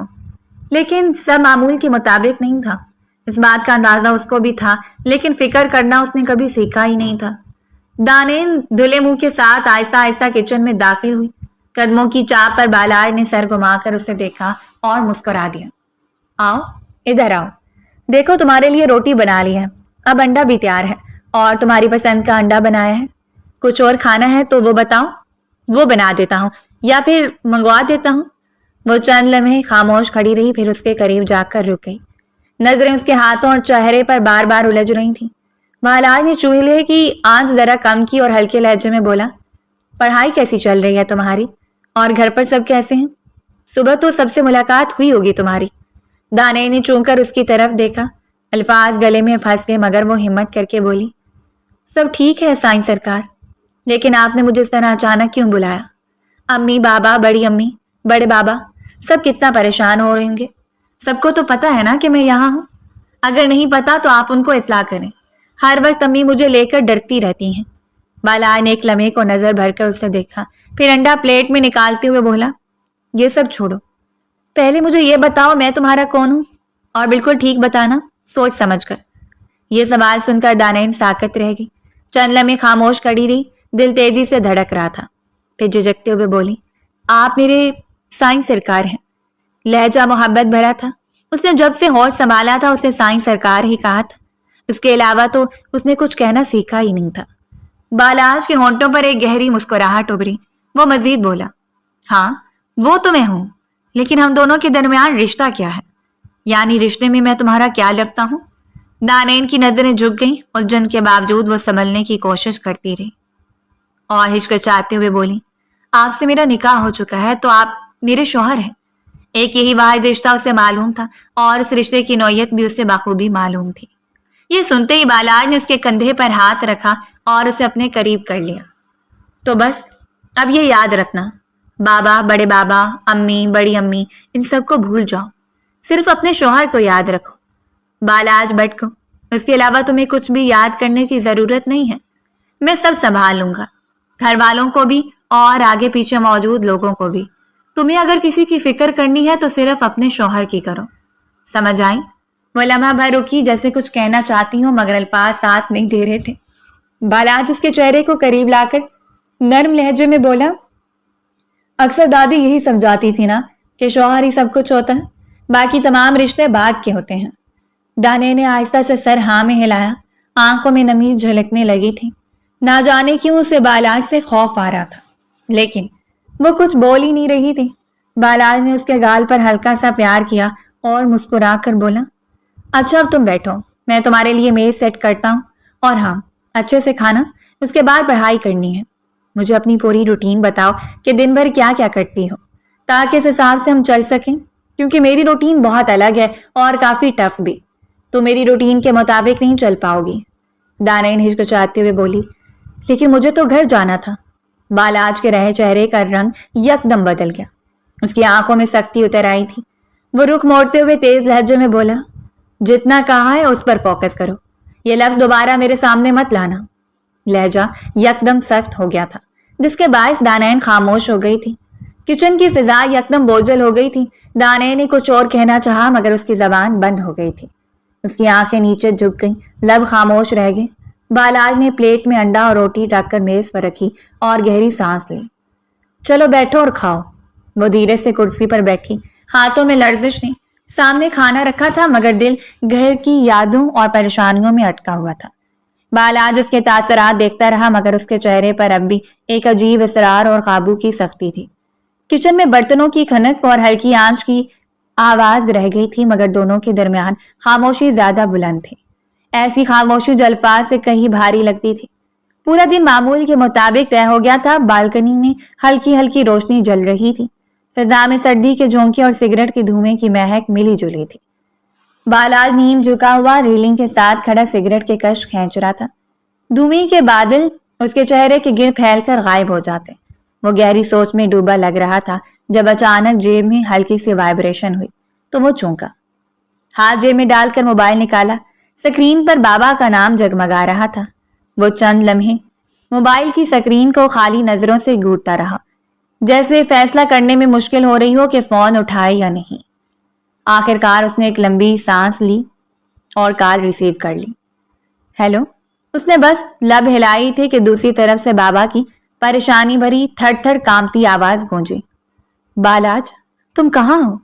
لیکن سب معمول کے مطابق نہیں تھا، اس بات کا اندازہ اس کو بھی تھا، لیکن فکر کرنا اس نے کبھی سیکھا ہی نہیں تھا۔ دانین دھلے منہ کے ساتھ آہستہ آہستہ کچن میں داخل ہوئی۔ قدموں کی چاپ پر بالاج نے سر گھما کر اسے دیکھا اور مسکرا دیا۔ آؤ، ادھر آؤ، دیکھو تمہارے لیے روٹی بنا لی ہے، اب انڈا بھی تیار ہے، اور تمہاری پسند کا انڈا بنایا ہے۔ کچھ اور کھانا ہے تو وہ بتاؤ، وہ بنا دیتا ہوں یا پھر منگوا دیتا ہوں۔ وہ چند لمحے خاموش کھڑی رہی، پھر اس کے قریب جا کر رک گئی۔ نظریں اس کے ہاتھوں اور چہرے پر بار بار الجھ رہی تھیں۔ بالاج نے چولہے کی آنچ ذرا کم کی اور ہلکے لہجے میں بولا، پڑھائی کیسی چل رہی ہے تمہاری؟ اور گھر پر سب کیسے ہیں؟ صبح تو سب سے ملاقات ہوئی ہوگی تمہاری۔ دانیل نے چونک کر اس کی طرف دیکھا۔ الفاظ گلے میں پھنس گئے مگر وہ ہمت کر کے بولی، سب ٹھیک ہے سائیں سرکار، لیکن آپ نے مجھے اس طرح اچانک کیوں بلایا؟ امی، بابا، بڑی امی، بڑے بابا سب کتنا پریشان ہو رہے ہوں گے۔ سب کو تو پتا ہے نا کہ میں یہاں ہوں۔ اگر نہیں پتا تو آپ ان کو اطلاع کریں۔ ہر وقت امی مجھے لے کر ڈرتی رہتی ہیں۔ بالا نے ایک لمحے کو نظر بھر کر اسے دیکھا، پھر انڈا پلیٹ میں نکالتے ہوئے بولا، یہ سب چھوڑو، پہلے مجھے یہ بتاؤ میں تمہارا کون ہوں؟ اور بالکل ٹھیک بتانا، سوچ سمجھ کر۔ یہ سوال سن کر دانائن ساکت رہ گئی۔ چند لمحے خاموش کھڑی رہی، دل تیزی سے دھڑک رہا تھا۔ پھر جھجکتے ہوئے بولی، آپ میرے سائیں سرکار ہیں۔ لہجہ محبت بھرا تھا۔ اس نے جب سے ہوش سنبھالا تھا اسے سائیں سرکار ہی کہا تھا، اس کے علاوہ تو اس نے کچھ کہنا سیکھا ہی نہیں تھا۔ بالاج کے ہونٹوں پر ایک گہری مسکراہٹ ابھری۔ وہ مزید بولا، ہاں وہ تو میں ہوں، لیکن ہم دونوں کے درمیان رشتہ کیا ہے؟ یعنی رشتے میں میں تمہارا کیا لگتا ہوں؟ دانین کی نظریں جھک گئیں، الجھن کے باوجود وہ سنبھلنے کی کوشش کرتی رہی اور ہچکچاتے ہوئے بولی، آپ سے میرا نکاح ہو چکا ہے تو آپ میرے شوہر ہیں۔ ایک یہی واحد رشتہ اسے معلوم تھا اور اس رشتے کی نوعیت بھی اسے بخوبی معلوم تھی۔ یہ سنتے ہی بالاج نے اس کے کندھے پر ہاتھ رکھا اور اسے اپنے قریب کر لیا۔ تو بس اب یہ یاد رکھنا، بابا، بڑے بابا، امی، بڑی امی، ان سب کو بھول جاؤ، صرف اپنے شوہر کو یاد رکھو۔ بالاج بٹ کو، اس کے علاوہ تمہیں کچھ بھی یاد کرنے کی ضرورت نہیں ہے۔ میں سب سنبھال لوں گا، گھر والوں کو بھی اور آگے پیچھے موجود لوگوں کو بھی۔ تمہیں اگر کسی کی فکر کرنی ہے تو صرف اپنے شوہر کی کرو، سمجھ آئی؟ وہ لمحہ بھر رکی جیسے کچھ کہنا چاہتی ہوں مگر الفاظ ساتھ نہیں دے رہے تھے۔ بالاج اس کے چہرے کو قریب لا کر نرم لہجے میں بولا، اکثر دادی یہی سمجھاتی تھی نا کہ شوہر ہی سب کچھ ہوتا ہے، باقی تمام رشتے بعد کے ہوتے ہیں۔ دانے نے آہستہ سے سر ہاں میں ہلایا، آنکھوں میں نمی جھلکنے لگی تھی۔ نہ جانے کیوں اسے بالاج سے خوف آ رہا تھا، لیکن وہ کچھ بول ہی نہیں رہی تھی۔ بالاج نے اس کے گال پر ہلکا سا پیار کیا اور مسکرا کر بولا، اچھا اب تم بیٹھو، میں تمہارے لیے میز سیٹ کرتا ہوں، اور ہاں اچھے سے کھانا، اس کے بعد پڑھائی کرنی ہے۔ مجھے اپنی پوری روٹین بتاؤ کہ دن بھر کیا کیا کرتی ہو، تاکہ اس حساب سے ہم چل سکیں، کیونکہ میری روٹین بہت الگ ہے اور کافی ٹف بھی۔ تو میری روٹین کے مطابق نہیں چل پاؤ گی۔ دانائن ہچکچاتے ہوئے بولی، لیکن مجھے تو گھر جانا تھا۔ بالاج کے رہے چہرے کا رنگ یکدم بدل گیا، اس کی آنکھوں میں سختی اتر آئی تھی۔ وہ رخ موڑتے ہوئے تیز لہجے میں بولا، جتنا کہا ہے اس پر فوکس کرو، یہ لفظ دوبارہ میرے سامنے مت لانا۔ لہجہ یکدم سخت ہو گیا تھا، جس کے باعث دانائن خاموش ہو گئی تھی۔ کچن کی فضا یکدم بوجھل ہو گئی تھی۔ دانائن نے کچھ اور کہنا چاہا مگر اس کی زبان بند ہو گئی تھی، اس کی آنکھیں نیچے جھک گئیں، لب خاموش رہ گئے۔ بالاج نے پلیٹ میں انڈا اور روٹی رکھ کر میز پر رکھی اور گہری سانس لی۔ چلو بیٹھو اور کھاؤ۔ وہ دھیرے سے کرسی پر بیٹھی، ہاتھوں میں لرزش تھی۔ سامنے کھانا رکھا تھا مگر دل گھر کی یادوں اور پریشانیوں میں اٹکا ہوا تھا۔ بالاج اس کے تاثرات دیکھتا رہا مگر اس کے چہرے پر اب بھی ایک عجیب اصرار اور قابو کی سختی تھی۔ کچن میں برتنوں کی کھنک اور ہلکی آنچ کی آواز رہ گئی تھی مگر دونوں کے درمیان خاموشی زیادہ بلند تھی، ایسی خاموشی جو الفاظ سے کہیں بھاری لگتی تھی۔ پورا دن معمول کے مطابق طے ہو گیا تھا۔ بالکنی میں ہلکی ہلکی روشنی جل رہی تھی، فضا میں سردی کے جھونکے اور سگریٹ کے دھوئیں کی مہک ملی جلی تھی۔ بالاج نیم جھکا ہوا ریلنگ کے ساتھ کھڑا سگریٹ کے کش کھینچ رہا تھا۔ دھوئیں کے بادل اس کے چہرے کے گرد پھیل کر غائب ہو جاتے۔ وہ گہری سوچ میں ڈوبا لگ رہا تھا جب اچانک جیب میں ہلکی سی وائبریشن ہوئی تو وہ چونکا۔ ہاتھ جیب میں ڈال کر موبائل نکالا، سکرین پر بابا کا نام جگمگا رہا تھا۔ وہ چند لمحے موبائل کی سکرین کو خالی نظروں سے گھورتا رہا، جیسے فیصلہ کرنے میں مشکل ہو رہی ہو کہ فون اٹھائے یا نہیں۔ آخر کار اس نے ایک لمبی سانس لی اور کال ریسیو کر لی۔ ہیلو، اس نے بس لب ہلائی تھی کہ دوسری طرف سے بابا کی پریشانی بھری تھڑ تھڑ کانپتی آواز گونجی، بالاج تم کہاں ہو؟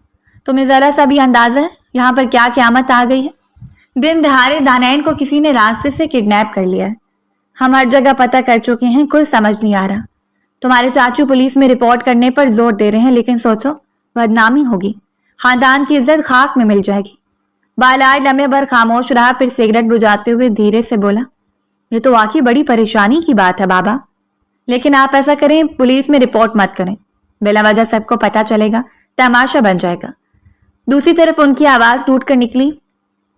تمہیں ذرا سا بھی اندازہ ہے یہاں پر کیا قیامت آ گئی ہے؟ دن دہاڑے دانائن کو کسی نے راستے سے کڈنیپ کر لیا ہے۔ ہم ہر جگہ پتہ کر چکے ہیں، کوئی سمجھ نہیں آ رہا۔ تمہارے چاچو پولیس میں رپورٹ کرنے پر زور دے رہے ہیں، لیکن سوچو بدنامی ہوگی، خاندان کی عزت خاک میں مل جائے گی۔ بالاج لمحے بھر خاموش رہا، پھر سگریٹ بجھاتے ہوئے دھیرے سے بولا، یہ تو واقعی بڑی پریشانی کی بات ہے بابا۔ لیکن آپ ایسا کریں، پولیس میں رپورٹ مت کریں، بلا وجہ سب کو پتا چلے گا، تماشا بن جائے گا۔ دوسری طرف ان کی آواز ٹوٹ کر نکلی،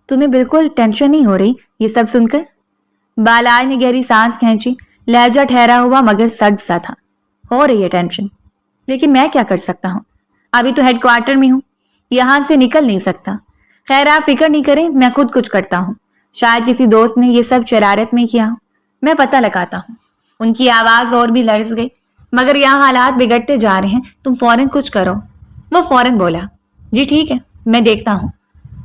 تمہیں بالکل ٹینشن نہیں ہو رہی یہ سب سن کر؟ بالائے نے گہری سانس کھینچی، لہجہ ٹھہرا ہوا مگر سرد سا تھا۔ ہو رہی ہے ٹینشن، لیکن میں کیا کر سکتا ہوں؟ ابھی تو ہیڈ کوارٹر میں ہوں، یہاں سے نکل نہیں سکتا۔ خیر آپ فکر نہیں کریں، میں خود کچھ کرتا ہوں، شاید کسی دوست نے یہ سب شرارت میں کیا ہو، میں پتہ لگاتا ہوں۔ ان کی آواز اور بھی لرز گئی، مگر یہاں حالات بگڑتے جا رہے ہیں، تم فوراً کچھ کرو۔ وہ فوراً بولا، جی ٹھیک ہے، میں دیکھتا ہوں۔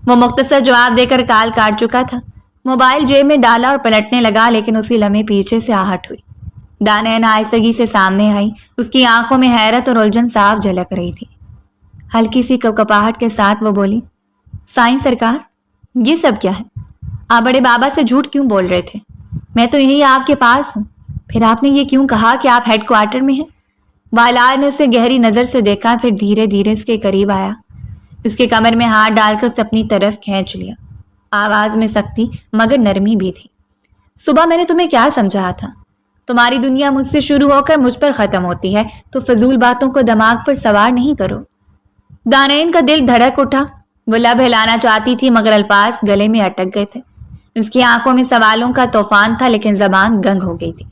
وہ مختصر جواب دے کر کال کاٹ چکا تھا، موبائل جیب میں ڈالا اور پلٹنے لگا، لیکن اسی لمحے پیچھے سے آہٹ ہوئی۔ دانین آہستگی سے سامنے آئی، اس کی آنکھوں میں حیرت اور الجھن صاف جھلک رہی تھی۔ ہلکی سی کپکپاہٹ کے ساتھ وہ بولی، سائیں سرکار، یہ سب کیا ہے؟ آپ بڑے بابا سے جھوٹ کیوں بول رہے تھے؟ میں تو یہی آپ کے پاس ہوں، پھر آپ نے یہ کیوں کہا کہ آپ ہیڈ کوارٹر میں ہیں؟ بالار نے اسے گہری نظر سے دیکھا، پھر دھیرے دھیرے اس کے قریب آیا، اس کے کمر میں ہاتھ ڈال کر اسے اپنی طرف کھینچ لیا۔ آواز میں سختی مگر نرمی بھی تھی۔ صبح میں نے تمہیں کیا سمجھایا تھا؟ تمہاری دنیا مجھ سے شروع ہو کر مجھ پر ختم ہوتی ہے، تو فضول باتوں کو دماغ پر سوار نہیں کرو۔ دانین کا دل دھڑک اٹھا، وہ لب ہلانا چاہتی تھی مگر الفاظ گلے میں اٹک گئے تھے۔ اس کی آنکھوں میں سوالوں کا طوفان تھا، لیکن زبان گنگ ہو گئی تھی۔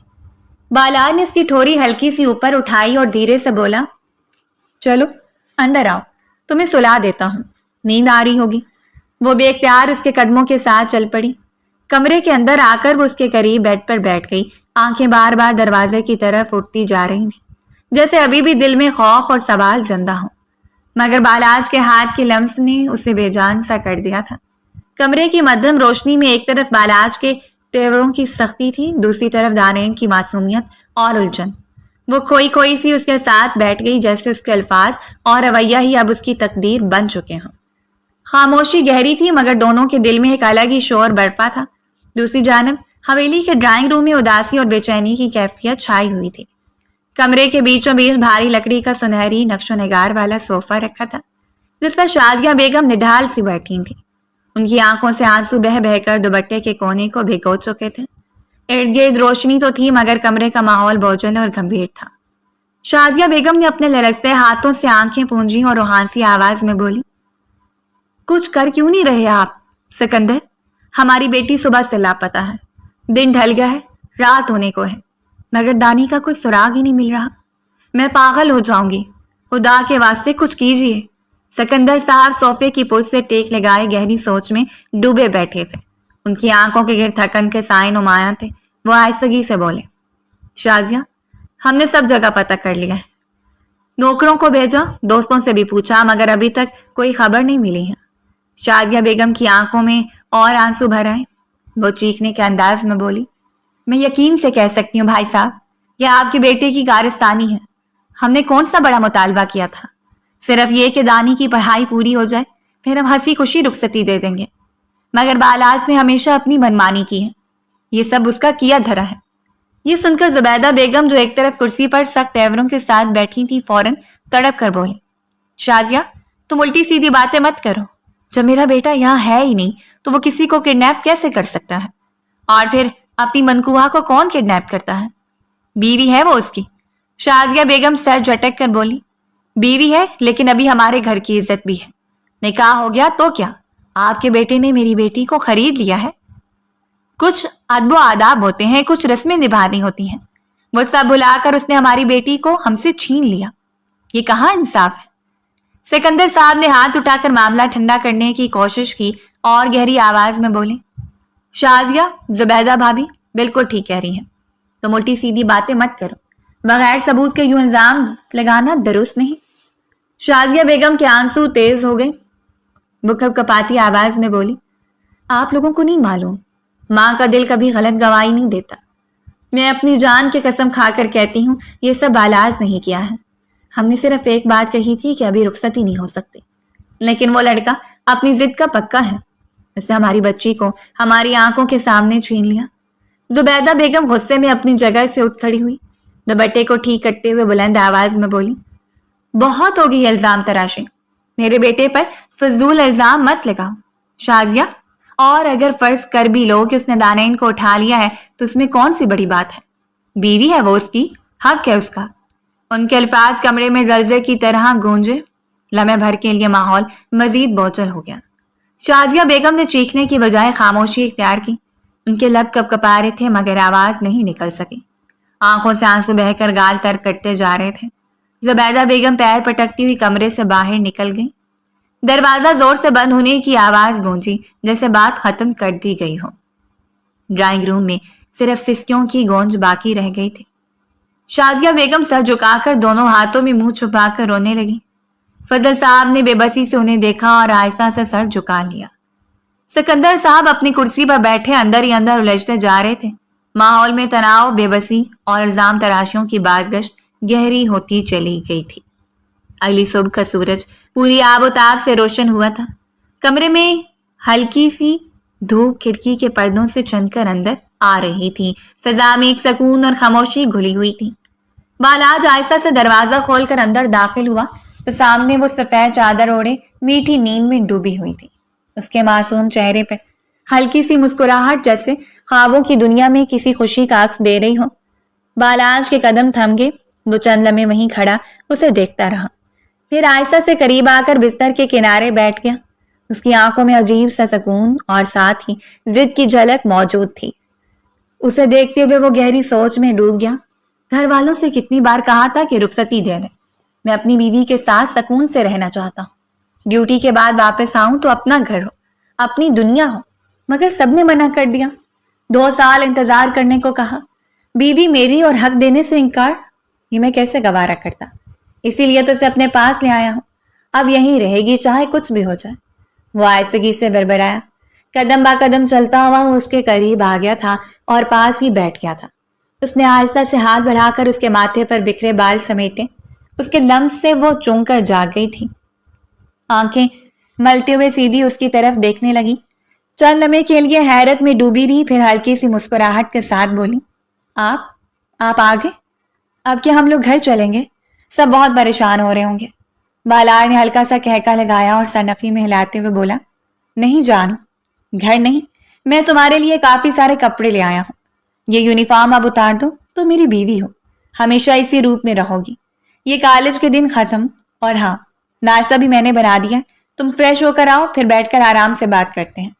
بالار نے اس کی ٹھوری ہلکی سی اوپر اٹھائی اور دھیرے سے بولا، چلو اندر آؤ، تمہیں سلا دیتا ہوں، نیند آ رہی ہوگی۔ وہ بے اختیار اس کے قدموں کے ساتھ چل پڑی۔ کمرے کے اندر آ کر وہ اس کے قریب بیڈ پر بیٹھ گئی، آنکھیں بار بار دروازے کی طرف اٹھتی جا رہی تھیں، جیسے ابھی بھی دل میں خوف اور سوال زندہ ہوں، مگر بالاج کے ہاتھ کے لمس نے اسے بے جان سا کر دیا تھا۔ کمرے کی مدھم روشنی میں ایک طرف بالاج کے تیوروں کی سختی تھی، دوسری طرف دانین کی معصومیت اور الجھن۔ وہ کھوئی کھوئی سی اس کے ساتھ بیٹھ گئی، جیسے اس کے الفاظ اور رویہ ہی اب اس کی تقدیر بن چکے ہوں۔ خاموشی گہری تھی، مگر دونوں کے دل میں ایک الگ ہی شور برپا تھا۔ دوسری جانب حویلی کے ڈرائنگ روم میں اداسی اور بے چینی کی کیفیت چھائی ہوئی تھی۔ کمرے کے بیچوں بیچ بھاری لکڑی کا سنہری نقش و نگار والا صوفہ رکھا تھا، جس پر شازیہ بیگم نڈھال سی بیٹھی تھی۔ ان کی آنکھوں سے آنسو بہہ بہہ کر دوپٹے کے کونے کو بھگو چکے تھے۔ ارد گرد روشنی تو تھی، مگر کمرے کا ماحول بوجھل اور گمبھیر تھا۔ شازیہ بیگم نے اپنے لرزتے ہاتھوں سے آنکھیں پونجی اور روحانسی آواز میں بولی، کچھ کر کیوں نہیں رہے آپ سکندر؟ ہماری بیٹی صبح سے لاپتہ ہے، دن ڈھل گیا ہے، رات ہونے کو ہے، مگر دانی کا کوئی سراغ ہی نہیں مل رہا۔ میں پاگل ہو جاؤں گی، خدا کے واسطے کچھ کیجیے۔ سکندر صاحب صوفے کی پشت سے ٹیک لگائے گہری سوچ میں ڈوبے بیٹھے تھے، ان کی آنکھوں کے گرد تھکن کے سائے نمایاں تھے۔ وہ آہستگی سے بولے، شازیہ، ہم نے سب جگہ پتہ کر لیا ہے، نوکروں کو بھیجا، دوستوں سے بھی پوچھا، مگر ابھی تک کوئی خبر نہیں ملی ہے۔ شازیہ بیگم کی آنکھوں میں اور آنسو بھر آئے، وہ چیخنے کے انداز میں بولی، میں یقین سے کہہ سکتی ہوں بھائی صاحب، یہ آپ کے بیٹے کی کارستانی ہے۔ ہم نے کون سا بڑا مطالبہ کیا تھا؟ صرف یہ کہ دانی کی پڑھائی پوری ہو جائے، پھر ہم ہنسی خوشی رخصتی دے دیں گے، مگر بالاج نے ہمیشہ اپنی منمانی کی ہے، یہ سب اس کا کیا دھرا ہے۔ یہ سن کر زبیدہ بیگم جو ایک طرف کرسی پر سخت تیوروں کے ساتھ بیٹھی تھی فوراً تڑپ کر بولی، شازیہ تم الٹی سیدھی باتیں مت کرو، جب میرا بیٹا یہاں ہے ہی نہیں تو وہ کسی کو کڈنیپ کیسے کر سکتا ہے؟ اور پھر اپنی منکوہا کو کون کڈنیپ کرتا ہے؟ بیوی ہے وہ اس کی۔ شازیہ بیگم سر جھٹک کر بولی، بیوی ہے، لیکن ابھی ہمارے گھر کی عزت بھی ہے، نکاح ہو گیا تو کیا، آپ کے بیٹے نے میری بیٹی کو خرید لیا ہے۔ کچھ ادب و آداب ہوتے ہیں، کچھ رسمیں نبھانی ہوتی ہیں، وہ سب بھلا کر اس نے ہماری بیٹی کو ہم سے چھین لیا، یہ کہاں انصاف ہے؟ سکندر صاحب نے ہاتھ اٹھا کر معاملہ ٹھنڈا کرنے کی کوشش کی اور گہری آواز میں بولے، شازیہ، زبیدہ بھابھی بالکل ٹھیک کہہ رہی ہیں، تم الٹی سیدھی باتیں مت کرو، بغیر ثبوت کے یوں الزام لگانا درست نہیں۔ شازیہ بیگم کے آنسو تیز ہو گئے، وہ کپکپاتی آواز میں بولی، آپ لوگوں کو نہیں معلوم، ماں کا دل کبھی غلط گواہی نہیں دیتا، میں اپنی جان کی قسم کھا کر کہتی ہوں یہ سب بالاج نہیں کیا ہے، ہم نے صرف ایک بات کہی تھی کہ ابھی رخصتی نہیں ہو سکتی، لیکن وہ لڑکا اپنی ضد کا پکا ہے، اس نے ہماری بچی کو ہماری آنکھوں کے سامنے چھین لیا۔ زبیدہ بیگم غصے میں اپنی جگہ سے اٹھ کھڑی ہوئی، دوپٹے کو ٹھیک کرتے ہوئے بلند آواز میں بولی، بہت ہوگی الزام تراشی، میرے بیٹے پر فضول الزام مت لگاؤ۔ شازیہ، اور اگر فرض کر بھی لو کہ اس نے دانین کو اٹھا لیا ہے تو اس میں کون سی بڑی بات ہے؟ بیوی ہے وہ اس کی، حق ہے اس کا۔ ان کے الفاظ کمرے میں زلزلے کی طرح گونجے۔ لمحے بھر کے لیے ماحول مزید بوچھل ہو گیا۔ شازیہ بیگم نے چیخنے کی بجائے خاموشی اختیار کی۔ ان کے لب کپ کپا رہے تھے مگر آواز نہیں نکل سکی۔ آنکھوں سے آنسو بہہ کر گال تر کٹتے جا رہے تھے۔ زبیدہ بیگم پیر پٹکتی ہوئی کمرے سے باہر نکل گئی۔ دروازہ زور سے بند ہونے کی آواز گونجی جیسے بات ختم کر دی گئی ہو۔ ڈرائنگ روم میں صرف سسکیوں کی گونج باقی رہ گئی تھی۔ شازیہ بیگم سر جھکا کر دونوں ہاتھوں میں منہ چھپا کر رونے لگی۔ فضل صاحب نے بے بسی سے انہیں دیکھا اور آہستہ سے سر جھکا لیا۔ سکندر صاحب اپنی کرسی پر بیٹھے اندر ہی اندر الجھتے جا رہے تھے۔ ماحول میں تناؤ، بے بسی اور الزام تراشیوں کی بازگشت گہری ہوتی چلی گئی تھی۔ اگلی صبح کا سورج پوری آب و تاب سے روشن ہوا تھا۔ کمرے میں ہلکی سی دھوپ کھڑکی کے پردوں سے چن کر اندر آ رہی تھی۔ فضا میں ایک سکون اور خاموشی گھلی ہوئی تھی۔ بالاج آہستہ سے دروازہ کھول کر اندر داخل ہوا تو سامنے وہ سفید چادر اوڑے میٹھی نیند میں ڈوبی ہوئی تھی۔ اس کے معصوم چہرے پر ہلکی سی مسکراہٹ جیسے خوابوں کی دنیا میں کسی خوشی کا عکس دے رہی ہو۔ بالاج کے قدم تھم گئے۔ وہ چند لمحے وہیں کھڑا اسے دیکھتا رہا، پھر آہستہ سے قریب آ کر بستر کے کنارے بیٹھ گیا۔ اس کی آنکھوں میں عجیب سا سکون اور ساتھ ہی ضد کی جھلک موجود تھی۔ اسے دیکھتے ہوئے وہ گہری سوچ میں ڈوب گیا۔ گھر والوں سے کتنی بار کہا تھا کہ رخصتی دے دیں۔ میں اپنی بیوی کے ساتھ سکون سے رہنا چاہتا ہوں۔ ڈیوٹی کے بعد واپس آؤں تو اپنا گھر ہو، اپنی دنیا ہو، مگر سب نے منع کر دیا۔ 2 سال انتظار کرنے کو کہا، بیوی میری اور حق دینے سے انکار، یہ میں کیسے گوارا کرتا؟ اسی لیے تو اسے اپنے پاس لے آیا ہوں۔ اب یہیں رہے گی چاہے کچھ بھی ہو جائے۔ وہ آہستگی سے بڑبڑایا۔ قدم با قدم چلتا ہوا وہ اس کے قریب آ گیا تھا اور پاس ہی بیٹھ گیا تھا۔ اس نے آہستہ سے ہاتھ بڑھا کر اس کے ماتھے پر بکھرے بال سمیٹے۔ اس کے لمس سے وہ چونک کر جاگ گئی تھی۔ آنکھیں ملتے ہوئے سیدھی اس کی طرف دیکھنے لگی۔ چند لمحے کے لیے حیرت میں ڈوبی رہی، پھر ہلکی سی مسکراہٹ کے ساتھ بولی، آپ آ گئے؟ اب کیا ہم لوگ گھر چلیں گے؟ سب بہت پریشان ہو رہے ہوں گے۔ بالاج نے ہلکا سا کہکا لگایا اور سرنفی میں ہلاتے ہوئے بولا، نہیں جانو، گھر نہیں، میں تمہارے لیے کافی سارے کپڑے لے آیا ہوں۔ یہ یونیفارم اب اتار دو تو میری بیوی ہو، ہمیشہ اسی روپ میں رہو گی۔ یہ کالج کے دن ختم، اور ہاں، ناشتہ بھی میں نے بنا دیا، تم فریش ہو کر آؤ، پھر بیٹھ کر آرام سے بات کرتے ہیں۔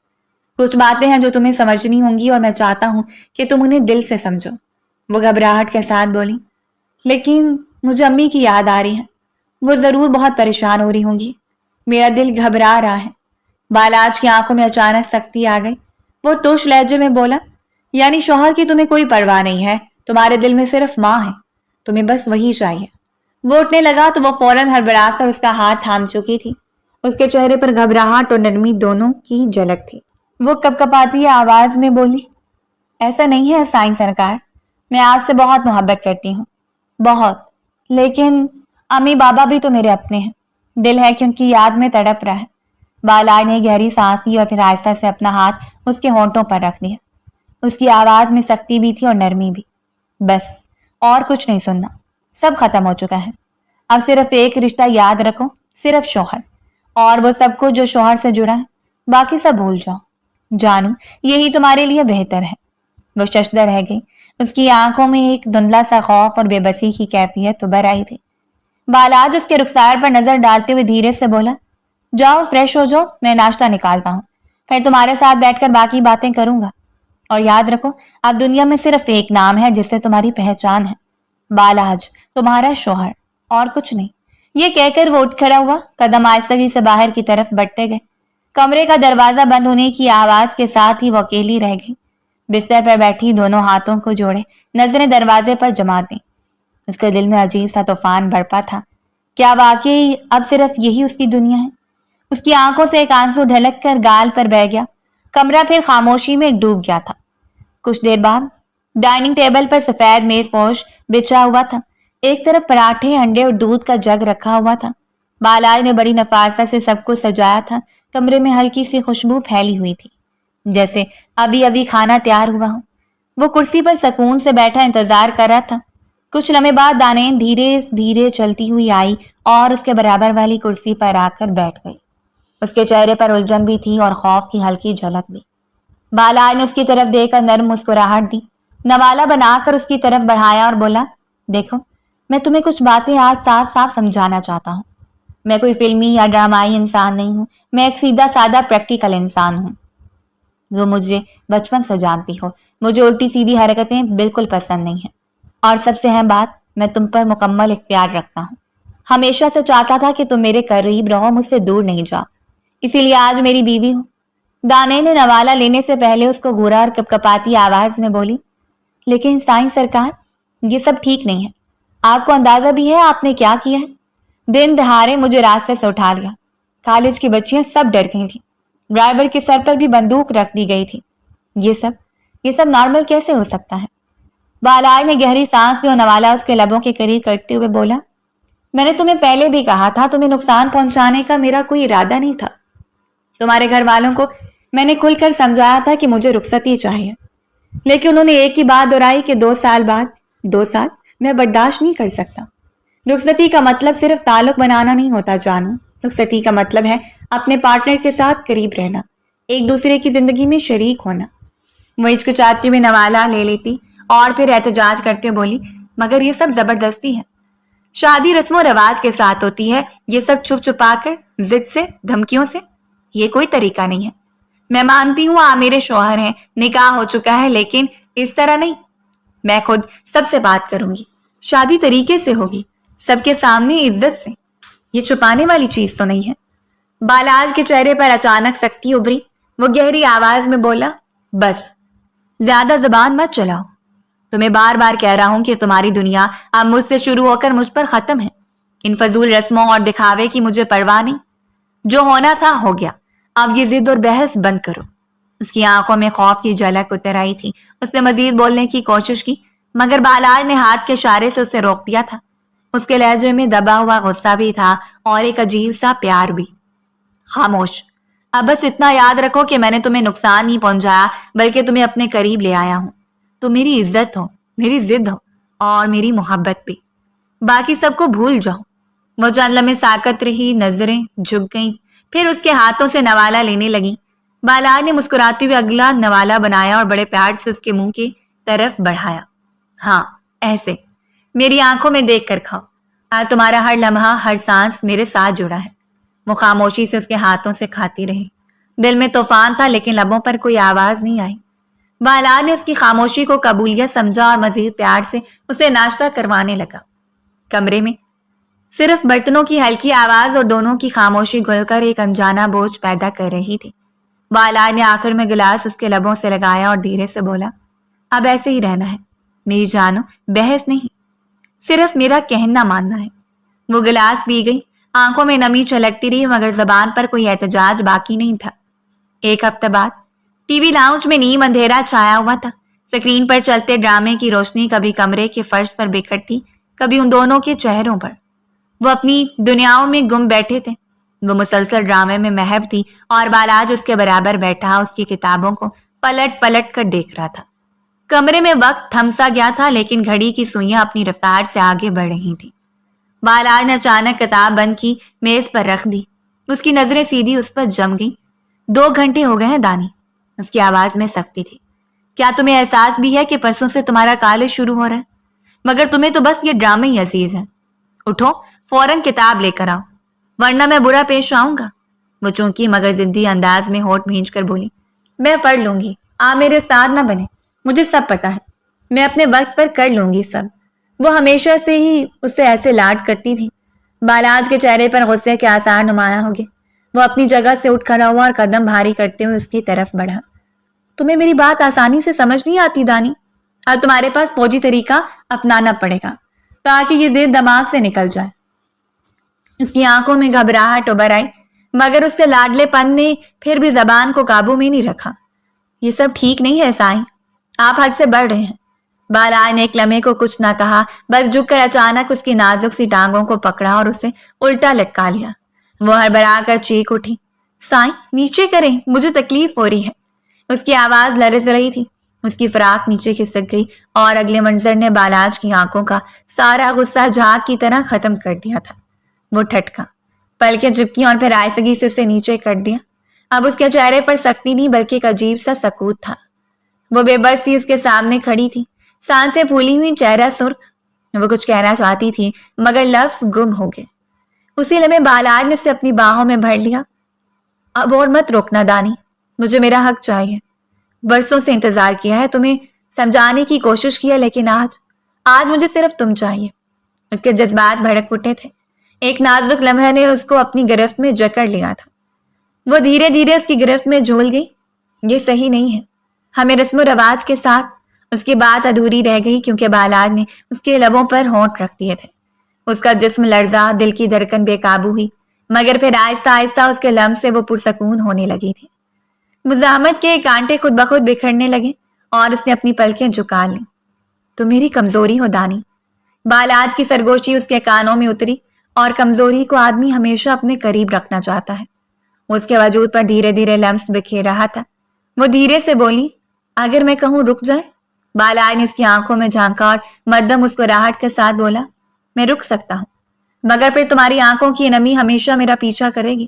کچھ باتیں ہیں جو تمہیں سمجھنی ہوں گی اور میں چاہتا ہوں کہ تم انہیں دل سے سمجھو۔ وہ گھبراہٹ کے ساتھ بولی، لیکن مجھے امی کی یاد آ رہی ہے، وہ ضرور بہت پریشان ہو رہی ہوں گی، میرا دل گھبرا رہا ہے۔ بالاج کی آنکھوں میں اچانک سختی آ گئی۔ وہ تش لہجے میں بولا، یعنی شوہر کی تمہیں کوئی پرواہ نہیں ہے، تمہارے دل میں صرف ماں ہے، تمہیں بس وہی چاہیے۔ وہ اٹھنے لگا تو وہ فوراً ہڑبڑا کر اس کا ہاتھ تھام چکی تھی۔ اس کے چہرے پر گھبراہٹ اور نرمی دونوں کی جھلک تھی۔ وہ کپ کپاتی آواز میں بولی، ایسا نہیں ہے سائن سرکار، میں آپ سے بہت محبت کرتی ہوں، بہت، لیکن امی بابا بھی تو میرے اپنے ہیں، دل ہے کہ ان کی یاد میں تڑپ رہا ہے۔ بالاج نے گہری سانس لی اور پھر آہستہ سے اپنا ہاتھ اس کے ہونٹوں پر رکھ دیا۔ اس کی آواز میں سختی بھی تھی اور نرمی بھی۔ بس اور کچھ نہیں سننا، سب ختم ہو چکا ہے۔ اب صرف ایک رشتہ یاد رکھو، صرف شوہر، اور وہ سب کچھ جو شوہر سے جڑا ہے، باقی سب بھول جاؤ۔ جانو یہی تمہارے لیے بہتر ہے۔ وہ ششدر رہ گئی۔ اس کی آنکھوں میں ایک دھندلا سا خوف اور بے بسی کی کیفیت ابھر آئی تھی۔ بالاج اس کے رخسار پر نظر ڈالتے ہوئے دھیرے سے بولا، جاؤ فریش ہو جاؤ، میں ناشتہ نکالتا ہوں، پھر تمہارے ساتھ بیٹھ کر باقی باتیں کروں گا۔ اور یاد رکھو، اب دنیا میں صرف ایک نام ہے جس سے تمہاری پہچان ہے، بالاج، تمہارا شوہر، اور کچھ نہیں۔ یہ کہہ کر وہ اٹھ کھڑا ہوا۔ قدم آہستگی سے باہر کی طرف بڑھتے گئے۔ کمرے کا دروازہ بند ہونے کی آواز کے ساتھ ہی وہ اکیلی رہ گئی۔ بستر پر بیٹھی دونوں ہاتھوں کو جوڑے نظریں دروازے پر جما دیں۔ اس کے دل میں عجیب سا طوفان بڑھتا تھا۔ کیا واقعی اب صرف یہی اس کی دنیا ہے؟ اس کی آنکھوں سے ایک آنسو ڈھلک کر گال پر بہہ گیا۔ کمرہ پھر خاموشی میں ڈوب گیا تھا۔ کچھ دیر بعد ڈائننگ ٹیبل پر سفید میز پوش بچھا ہوا تھا۔ ایک طرف پراٹھے، انڈے اور دودھ کا جگ رکھا ہوا تھا۔ بالاج نے بڑی نفاست سے سب کو سجایا تھا۔ کمرے میں ہلکی سی خوشبو پھیلی ہوئی تھی، جیسے ابھی ابھی کھانا تیار ہوا ہو۔ وہ کرسی پر سکون سے بیٹھا انتظار کر رہا تھا۔ کچھ لمحے بعد دانین دھیرے دھیرے چلتی ہوئی آئی اور اس کے برابر والی کرسی پر آ کر بیٹھ گئی۔ اس کے چہرے پر الجھن بھی تھی اور خوف کی ہلکی جھلک بھی۔ بالاج نے اس کی طرف دیکھ کر نرم مسکراہٹ دی، نوالہ بنا کر اس کی طرف بڑھایا اور بولا، دیکھو میں تمہیں کچھ باتیں آج صاف صاف سمجھانا چاہتا ہوں. میں کوئی فلمی یا ڈرامائی انسان نہیں ہوں. میں ایک سیدھا سادہ پریکٹیکل انسان ہوں. وہ مجھے بچپن سے جانتی ہو. مجھے الٹی سیدھی حرکتیں بالکل پسند نہیں ہیں. اور سب سے اہم بات, میں تم پر مکمل اختیار رکھتا ہوں. ہمیشہ سے چاہتا تھا کہ تم میرے قریب رہو, مجھ سے دور نہیں جاؤ. اسی لیے آج میری بیوی ہوں. دانے نے نوالا لینے سے پہلے اس کو گھورا اور کپکپاتی آواز میں بولی, لیکن سائیں سرکار, یہ سب ٹھیک نہیں ہے. آپ کو اندازہ بھی ہے آپ نے کیا کیا ہے؟ دن دہاڑے مجھے راستے سے اٹھا لیا. کالج کی بچیاں سب ڈر گئی تھیں. ڈرائیور کے سر پر بھی بندوق رکھ دی گئی تھی. یہ سب نارمل کیسے ہو سکتا ہے؟ بالائے نے گہری سانس لی اور نوالا اس کے لبوں کے قریب کرتے ہوئے بولا, میں نے تمہیں پہلے بھی کہا تھا, تمہیں نقصان پہنچانے کا میرا کوئی ارادہ نہیں تھا. تمہارے گھر والوں کو میں نے کھل کر سمجھایا تھا کہ مجھے رخصتی چاہیے, لیکن انہوں نے ایک ہی بات دہرائی کہ 2 سال بعد. 2 سال میں برداشت نہیں کر سکتا. رخصتی کا مطلب صرف تعلق بنانا نہیں ہوتا جانو. رخصتی کا مطلب ہے اپنے پارٹنر کے ساتھ قریب رہنا, ایک دوسرے کی زندگی میں شریک ہونا. وہ ہچکچاتی ہوئی نوالا لے لیتی اور پھر احتجاج کرتے بولی, مگر یہ سب زبردستی ہے. شادی رسم و رواج کے ساتھ ہوتی ہے. یہ سب چھپ چھپا کر, ضد سے, دھمکیوں سے, یہ کوئی طریقہ نہیں ہے. میں مانتی ہوں آپ میرے شوہر ہیں, نکاح ہو چکا ہے, لیکن اس طرح نہیں. میں خود سب سے بات کروں گی, شادی طریقے سے ہوگی, سب کے سامنے عزت سے. یہ چھپانے والی چیز تو نہیں ہے. بالاج کے چہرے پر اچانک سختی ابھری. وہ گہری آواز میں بولا, بس زیادہ زبان مت چلاؤ. تمہیں بار بار کہہ رہا ہوں کہ تمہاری دنیا اب مجھ سے شروع ہو کر مجھ پر ختم ہے. ان فضول رسموں اور دکھاوے کی مجھے پرواہ نہیں. جو ہونا تھا ہو گیا. اب یہ ضد اور بحث بند کرو. اس کی آنکھوں میں خوف کی جھلک اتر آئی تھی. اس نے مزید بولنے کی کوشش کی, مگر بالاج نے ہاتھ کے اشارے سے اسے روک دیا تھا. اس کے لہجے میں دبا ہوا غصہ بھی تھا اور ایک عجیب سا پیار بھی. خاموش. اب بس اتنا یاد رکھو کہ میں نے تمہیں نقصان نہیں پہنچایا, بلکہ تمہیں اپنے قریب لے آیا ہوں. تم میری عزت ہو, میری ضد ہو, اور میری محبت بھی. باقی سب کو بھول جاؤ. وہ چند لمحے ساکت رہی, نظریں جھک گئیں, پھر اس کے ہاتھوں سے نوالا لینے لگی. بالاج نے مسکراتے ہوئے اگلا نوالا بنایا اور بڑے پیار سے اس کے منہ کی طرف بڑھایا. ہاں, ایسے میری آنکھوں میں دیکھ کر کھاؤ. آج تمہارا ہر لمحہ, ہر سانس میرے ساتھ جڑا ہے. وہ خاموشی سے اس کے ہاتھوں سے کھاتی رہی. دل میں طوفان تھا, لیکن لبوں پر کوئی آواز نہیں آئی. بالاج نے اس کی خاموشی کو قبولیت سمجھا اور مزید پیار سے اسے ناشتہ کروانے لگا. کمرے میں صرف برتنوں کی ہلکی آواز اور دونوں کی خاموشی گھل کر ایک انجانا بوجھ پیدا کر رہی تھی. بالاج نے آخر میں گلاس اس کے لبوں سے لگایا اور دھیرے سے بولا, اب ایسے ہی رہنا ہے میری جانو, بحث نہیں, صرف میرا کہنا ماننا ہے. وہ گلاس پی گئی. آنکھوں میں نمی چھلکتی رہی, مگر زبان پر کوئی احتجاج باقی نہیں تھا. 1 ہفتہ بعد ٹی وی لاؤنج میں نیم اندھیرا چھایا ہوا تھا. سکرین پر چلتے ڈرامے کی روشنی کبھی کمرے کے فرش پر بکھرتی, کبھی ان دونوں کے چہروں پر. وہ اپنی دنیاؤں میں گم بیٹھے تھے. وہ مسلسل ڈرامے میں محو تھی اور بالاج اس کے برابر بیٹھا اس کی کتابوں کو پلٹ پلٹ کر دیکھ رہا تھا. کمرے میں وقت تھم سا گیا تھا, لیکن گھڑی کی سوئیاں اپنی رفتار سے آگے بڑھ رہی تھیں. بالاج نے اچانک کتاب بند کی, میز پر رکھ دی. اس کی نظریں سیدھی اس پر جم گئیں. 2 گھنٹے ہو گئے ہیں دانی. اس کی آواز میں سختی تھی. کیا تمہیں احساس بھی ہے کہ پرسوں سے تمہارا کالج شروع ہو رہا ہے؟ مگر تمہیں تو بس یہ ڈرامے ہی عزیز ہیں. اٹھو, فوراً کتاب لے کر آؤ, ورنہ میں برا پیش آؤں گا. وہ چونکی مگر ضدی انداز میں ہونٹ بھینچ کر بولی, میں پڑھ لوں گی, آپ میرے استاد نہ بنے. مجھے سب پتا ہے, میں اپنے وقت پر کر لوں گی سب. وہ ہمیشہ سے ہی اس سے ایسے لاڈ کرتی تھی. بالاج کے چہرے پر غصے کے آثار نمایاں ہو گئے. وہ اپنی جگہ سے اٹھ کھڑا ہوا اور قدم بھاری کرتے ہوئے اس کی طرف بڑھا. تمہیں میری بات آسانی سے سمجھ نہیں آتی دانی. اب تمہارے پاس فوجی طریقہ اپنانا پڑے گا تاکہ یہ ضد دماغ سے نکل جائے. اس کی آنکھوں میں گھبراہٹ ابھر آئی, مگر اس سے لاڈلے پن نے پھر بھی زبان کو قابو میں نہیں رکھا. یہ سب ٹھیک نہیں ہے سائیں, آپ حد سے بڑھ رہے ہیں. بالاج نے ایک لمحے کو کچھ نہ کہا, بس جھک کر اچانک اس کی نازک سی ٹانگوں کو پکڑا اور اسے الٹا لٹکا لیا. وہ ہڑبڑا کر چیخ اٹھی, سائیں نیچے کریں, مجھے تکلیف ہو رہی ہے. اس کی آواز لرز رہی تھی. اس کی فراق نیچے کھسک گئی اور اگلے منظر نے بالاج کی آنکھوں کا سارا غصہ جھاگ کی طرح ختم کر دیا تھا. وہ ٹھٹکا, پلکیں جھپکی اور پھر آہستگی سے اسے نیچے کر دیا. اب اس کے چہرے پر سختی نہیں بلکہ ایک عجیب سا سکوت تھا. وہ بے بس سی اس کے سامنے کھڑی تھی, سانسیں پھولی ہوئی, چہرہ سرخ. وہ کچھ کہنا چاہتی تھی مگر لفظ گم ہو گئے۔ اسی لمحے بالاج نے اسے اپنی باہوں میں بھر لیا۔ اب اور مت روکنا دانی، مجھے میرا حق چاہیے۔ برسوں سے انتظار کیا ہے، تمہیں سمجھانے کی کوشش کیا، لیکن آج مجھے صرف تم چاہیے۔ اس کے جذبات بھڑک اٹھے تھے۔ ایک نازک لمحے نے اس کو اپنی گرفت میں جکڑ لیا تھا۔ وہ دھیرے دھیرے اس کی گرفت میں جھول گئی۔ یہ صحیح نہیں ہے، ہمیں رسم و رواج کے ساتھ۔ اس کی بات ادھوری رہ گئی کیونکہ بالاج نے اس کے لبوں پر ہونٹ رکھ دیے تھے۔ اس کا جسم لرزا، دل کی دھڑکن بے قابو ہوئی، مگر پھر آہستہ آہستہ اس کے لمس سے وہ پرسکون ہونے لگی تھی۔ مزاحمت کے کانٹے خود بخود بکھرنے لگے اور اس نے اپنی پلکیں جھکا لیں۔ تو میری کمزوری ہو دانی۔ بالاج کی سرگوشی اس کے کانوں میں اتری، اور کمزوری کو آدمی ہمیشہ اپنے قریب رکھنا چاہتا ہے۔ وہ اس کے وجود پر دھیرے دھیرے لمس بکھیر رہا تھا۔ وہ دھیرے سے بولی، اگر میں کہوں رک جائے؟ بالاج نے اس کی آنکھوں میں جھانکا اور مدھم مسکراہٹ کے ساتھ بولا، میں رک سکتا ہوں، مگر پھر تمہاری آنکھوں کی نمی ہمیشہ میرا پیچھا کرے گی۔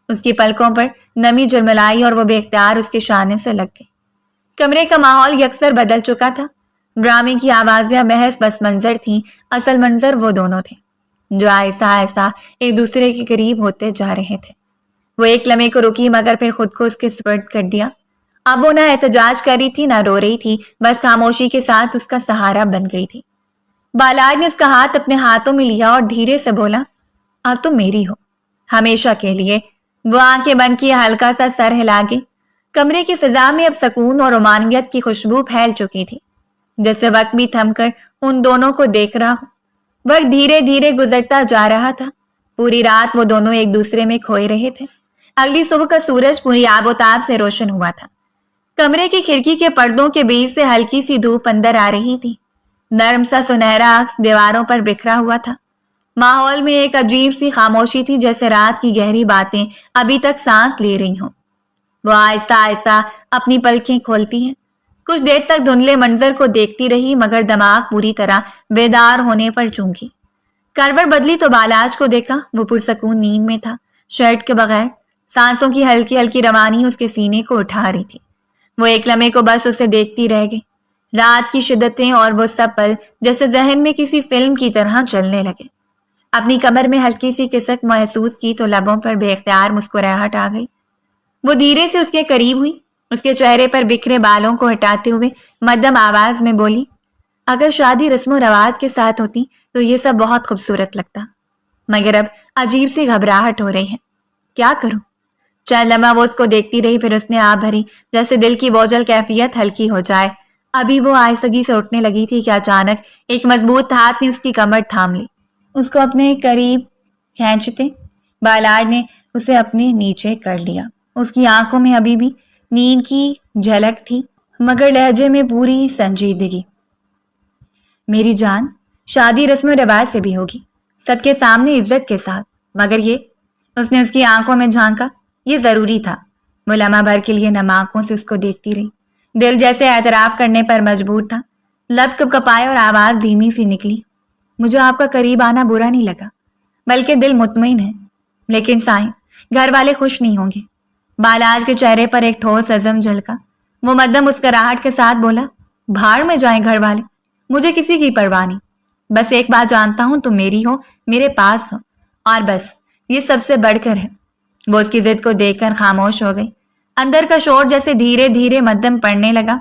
اس کی پلکوں پر نمی جلملائی اور وہ بے اختیار اس کے شانے سے لگ گئی۔ کمرے کا ماحول یکسر بدل چکا تھا۔ ڈرامے کی آوازیں محض پس منظر تھیں، اصل منظر وہ دونوں تھے جو آہستہ آہستہ ایک دوسرے کے قریب ہوتے جا رہے تھے۔ وہ ایک لمحے کو رکی مگر پھر خود کو اس کے سپرد کر دیا۔ اب وہ نہ احتجاج کر رہی تھی نہ رو رہی تھی، بس خاموشی کے ساتھ اس کا سہارا بن گئی تھی۔ بالاج نے اس کا ہاتھ اپنے ہاتھوں میں لیا اور دھیرے سے بولا، اب تم میری ہو، ہمیشہ کے لیے۔ وہ آنکھیں بند کیے ہلکا سا سر ہلا گئی۔ کمرے کی فضا میں اب سکون اور رومانیت کی خوشبو پھیل چکی تھی، جیسے وقت بھی تھم کر ان دونوں کو دیکھ رہا ہو۔ وقت دھیرے دھیرے گزرتا جا رہا تھا۔ پوری رات وہ دونوں ایک دوسرے میں کھوئے رہے تھے۔ اگلی صبح کا سورج پوری آب و تاب سے روشن ہوا تھا۔ کمرے کی کھڑکی کے پردوں کے بیچ سے ہلکی سی دھوپ اندر آ رہی تھی۔ نرم سا سنہرا عکس دیواروں پر بکھرا ہوا تھا۔ ماحول میں ایک عجیب سی خاموشی تھی، جیسے رات کی گہری باتیں ابھی تک سانس لے رہی ہوں۔ وہ آہستہ آہستہ اپنی پلکیں کھولتی ہیں۔ کچھ دیر تک دھندلے منظر کو دیکھتی رہی مگر دماغ پوری طرح بیدار ہونے پر چونکی۔ کروٹ بدلی تو بالاج کو دیکھا، وہ پرسکون نیند میں تھا، شرٹ کے بغیر۔ سانسوں کی ہلکی ہلکی روانی اس کے سینے کو اٹھا رہی تھی۔ وہ ایک لمحے کو بس اسے دیکھتی رہ گئی۔ رات کی شدتیں اور وہ سب پل جیسے ذہن میں کسی فلم کی طرح چلنے لگے۔ اپنی کمر میں ہلکی سی کسک محسوس کی تو لبوں پر بے اختیار مسکراہٹ آ گئی۔ وہ دھیرے سے اس کے قریب ہوئی، اس کے چہرے پر بکھرے بالوں کو ہٹاتے ہوئے مدھم آواز میں بولی، اگر شادی رسم و رواج کے ساتھ ہوتی تو یہ سب بہت خوبصورت لگتا، مگر اب عجیب سی گھبراہٹ ہو رہی ہے، کیا کروں؟ چند لمحہ وہ اس کو دیکھتی رہی، پھر اس نے آہ بھری جیسے دل کی بوجھل کیفیت ہلکی ہو جائے۔ ابھی وہ آہستگی سے اٹھنے لگی تھی کہ اچانک ایک مضبوط ہاتھ نے اس کی کمر تھام لی۔ اس کو اپنے قریب کھینچتے بالاج نے اسے اپنے نیچے کر لیا۔ اس کی آنکھوں میں ابھی بھی نیند کی جھلک تھی مگر لہجے میں پوری سنجیدگی۔ میری جان، شادی رسم و رواج سے بھی ہوگی، سب کے سامنے عزت کے ساتھ، مگر یہ، اس نے اس کی آنکھوں میں جھانکا، یہ ضروری تھا۔ وہ لمحہ بھر کے لیے نم آنکھوں سے اس کو دیکھتی رہی۔ دل جیسے اعتراف کرنے پر مجبور تھا۔ لب کپ کپائے اور آواز دھیمی سی نکلی، مجھے آپ کا قریب آنا برا نہیں لگا، بلکہ دل مطمئن ہے، لیکن سائیں گھر والے خوش نہیں ہوں گے۔ بالاج کے چہرے پر ایک ٹھوس عزم جھلکا۔ وہ مدھم مسکراہٹ کے ساتھ بولا، بھاڑ میں جائیں گھر والے، مجھے کسی کی پرواہ نہیں، بس ایک بات جانتا ہوں، تم میری ہو، میرے پاس ہو، اور بس یہ سب سے بڑھ کر ہے۔ وہ اس کی ضد کو دیکھ کر خاموش ہو گئی۔ اندر کا شور جیسے دھیرے دھیرے مدھم پڑنے لگا۔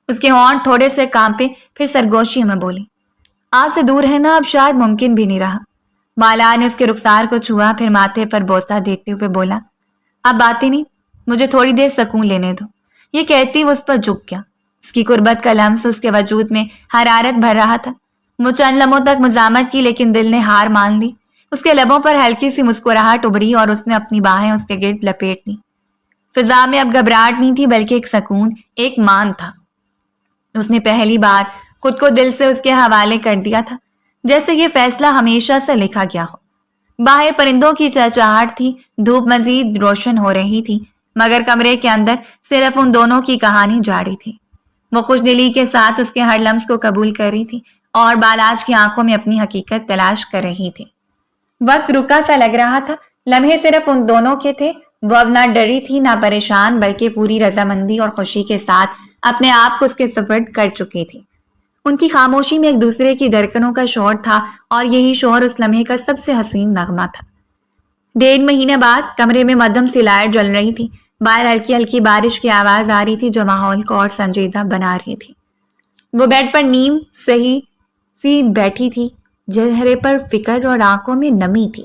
اس کے ہونٹ تھوڑے سے کانپے، پھر سرگوشی میں بولی، آپ سے دور رہنا اب شاید ممکن بھی نہیں رہا۔ بالاج نے اس کے رخسار کو چھوا، پھر ماتھے پر بوسہ دیتے ہوئے بولا، اب باتیں نہیں، مجھے تھوڑی دیر سکون لینے دو۔ یہ کہتی وہ اس پر جھک گیا۔ اس کی قربت کا لمس اس کے وجود میں حرارت بھر رہا تھا۔ وہ چند لمحوں تک مزاحمت کی لیکن دل نے ہار مان لی۔ اس کے لبوں پر ہلکی سی مسکراہٹ ابھری اور اس نے اپنی باہیں اس کے گرد لپیٹ لی۔ فضا میں اب گھبراہٹ نہیں تھی بلکہ ایک سکون، ایک مان تھا۔ اس نے پہلی بار خود کو دل سے اس کے حوالے کر دیا تھا، جیسے یہ فیصلہ ہمیشہ سے لکھا گیا ہو۔ باہر پرندوں کی چہچہاہٹ تھی، دھوپ مزید روشن ہو رہی تھی، مگر کمرے کے اندر صرف ان دونوں کی کہانی جاری تھی۔ وہ خوش دلی کے ساتھ اس کے ہر لمس کو قبول کر رہی تھی اور بالاج کی آنکھوں میں اپنی حقیقت تلاش کر رہی تھی۔ وقت رکا سا لگ رہا تھا، لمحے صرف ان دونوں کے تھے۔ وہ اب نہ ڈری تھی نہ پریشان، بلکہ پوری رضامندی اور خوشی کے ساتھ اپنے آپ کو اس کے سپرد کر چکی تھی۔ ان کی خاموشی میں ایک دوسرے کی دھڑکنوں کا شور تھا اور یہی شور اس لمحے کا سب سے حسین نغمہ تھا۔ 1.5 مہینے بعد کمرے میں مدھم سی لائٹ جل رہی تھی۔ باہر ہلکی ہلکی بارش کی آواز آ رہی تھی جو ماحول کو اور سنجیدہ بنا رہی تھی۔ وہ بیڈ پر نیم صحیح سی بیٹھی تھی، چہرے پر فکر اور آنکھوں میں نمی تھی۔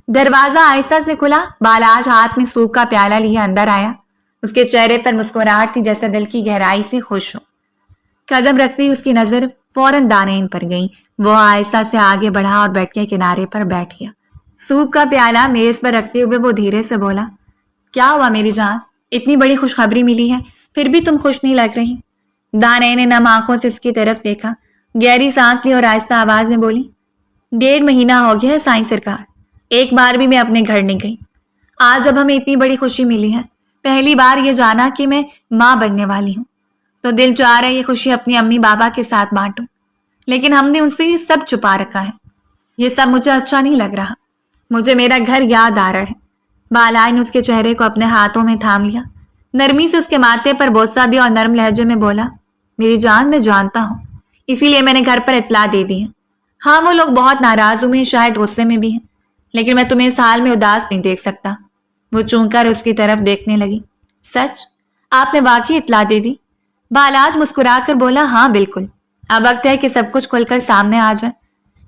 دروازہ آہستہ سے کھلا، بالاج ہاتھ میں سوپ کا پیالہ لیے اندر آیا۔ اس کے چہرے پر مسکراہٹ تھی جیسے دل کی گہرائی سے خوش ہو۔ قدم رکھتی اس کی نظر فوراً دانین پر گئی۔ وہ آہستہ سے آگے بڑھا اور بیڈ کے کنارے پر بیٹھ گیا۔ سوپ کا پیالہ میز پر رکھتے ہوئے وہ دھیرے سے بولا، کیا ہوا میری جان؟ اتنی بڑی خوشخبری ملی ہے، پھر بھی تم خوش نہیں لگ رہی۔ دانین نے نم آنکھوں سے اس کی طرف دیکھا، گہری سانس لی اور آہستہ آواز میں بولی، 1.5 مہینہ ہو گیا ہے سائیں سرکار، ایک بار بھی میں اپنے گھر نہیں گئی۔ آج جب ہمیں اتنی بڑی خوشی ملی ہے، پہلی بار یہ جانا کہ میں ماں بننے والی ہوں، تو دل چاہ رہا ہے یہ خوشی اپنی امی بابا کے ساتھ بانٹوں، لیکن ہم نے ان سے یہ سب چھپا رکھا ہے۔ یہ سب مجھے اچھا نہیں لگ رہا، مجھے میرا گھر یاد آ رہا ہے۔ بالائی نے اس کے چہرے کو اپنے ہاتھوں میں تھام لیا، نرمی سے اس کے ماتھے پر بوسہ دیا اور نرم لہجے میں بولا، میری جان میں جانتا ہوں، اسی لیے میں نے گھر پر اطلاع دے دی ہے۔ ہاں وہ لوگ بہت ناراض ہوئے ہیں، شاید غصے میں بھی ہیں، لیکن میں تمہیں اس حال میں اداس نہیں دیکھ سکتا۔ وہ چونک کر اس کی طرف دیکھنے لگی۔ سچ؟ آپ نے واقعی اطلاع دے دی؟ بالاج مسکرا کر بولا، ہاں بالکل، اب وقت ہے کہ سب کچھ کھل کر سامنے آ جائے۔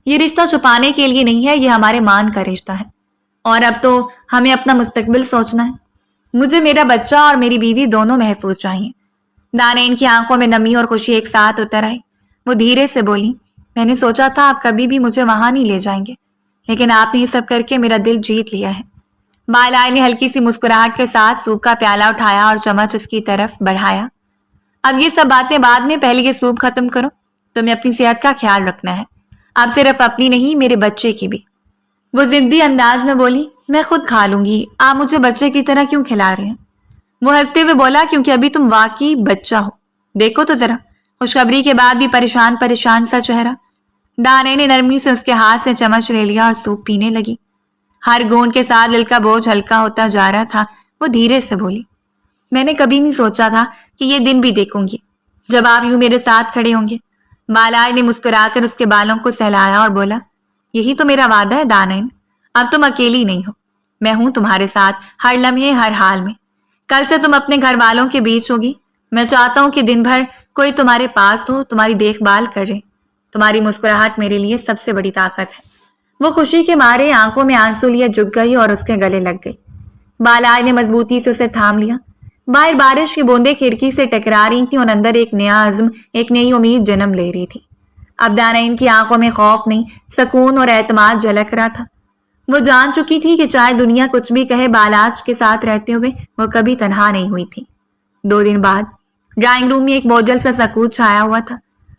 یہ رشتہ چھپانے کے لیے نہیں ہے، یہ ہمارے مان کا رشتہ ہے، اور اب تو ہمیں اپنا مستقبل سوچنا ہے۔ مجھے میرا بچہ اور میری بیوی دونوں محفوظ چاہیے۔ دانین کی آنکھوں میں نمی اور خوشی ایک ساتھ اتر آئی۔ وہ دھیرے سے بولی، میں نے سوچا تھا آپ کبھی بھی مجھے وہاں نہیں لے جائیں گے، لیکن آپ نے یہ سب کر کے میرا دل جیت لیا ہے۔ بالائی نے ہلکی سی مسکراہٹ کے ساتھ سوپ کا پیالہ اٹھایا اور چمچ اس کی طرف بڑھایا۔ اب یہ سب باتیں بعد میں، پہلے یہ سوپ ختم کرو۔ تمہیں اپنی صحت کا خیال رکھنا ہے، اب صرف اپنی نہیں، میرے بچے کی بھی۔ وہ ضدی انداز میں بولی، میں خود کھا لوں گی، آپ مجھے بچے کی طرح کیوں کھلا رہے ہیں؟ وہ ہنستے ہوئے بولا، کیونکہ ابھی تم واقعی بچہ ہو، دیکھو تو ذرا، خوشخبری کے بعد بھی پریشان پریشان سا چہرہ۔ دانے نے نرمی سے اس کے ہاتھ سے چمچ لے لیا اور سوپ پینے لگی۔ ہر گھونٹ کے ساتھ دل کا بوجھ ہلکا ہوتا جا رہا تھا۔ وہ دھیرے سے بولی، میں نے کبھی نہیں سوچا تھا کہ یہ دن بھی دیکھوں گی جب آپ یوں میرے ساتھ کھڑے ہوں گے۔ بالائی نے مسکرا کر اس کے بالوں کو سہلایا اور بولا، یہی تو میرا وعدہ ہے دانین، اب تم اکیلی نہیں ہو، میں ہوں تمہارے ساتھ ہر لمحے ہر حال میں۔ کل سے تم اپنے گھر والوں کے بیچ ہوگی۔ میں چاہتا ہوں کہ دن بھر کوئی تمہارے پاس ہو، تمہاری دیکھ بھال کرے۔ تمہاری مسکراہٹ میرے لیے سب سے بڑی طاقت ہے۔ وہ خوشی کے مارے آنکھوں میں آنسو لیے جھک گئی اور اس کے گلے لگ گئی۔ بالائی نے مضبوطی سے اسے تھام لیا۔ باہر بارش کی بوندیں کھڑکی سے ٹکرا رہی تھیں اور اندر ایک نیا عزم، ایک نئی امید جنم لے رہی تھی۔ اب دانین کی آنکھوں میں خوف نہیں، سکون اور اعتماد جھلک رہا تھا۔ وہ جان چکی تھی کہ چاہے دنیا کچھ بھی کہے، بالاج کے ساتھ رہتے ہوئے وہ کبھی تنہا نہیں ہوئی تھی۔ 2 دن بعد ڈرائنگ روم میں ایک بوجھل سا سکوت چھایا ہوا تھا۔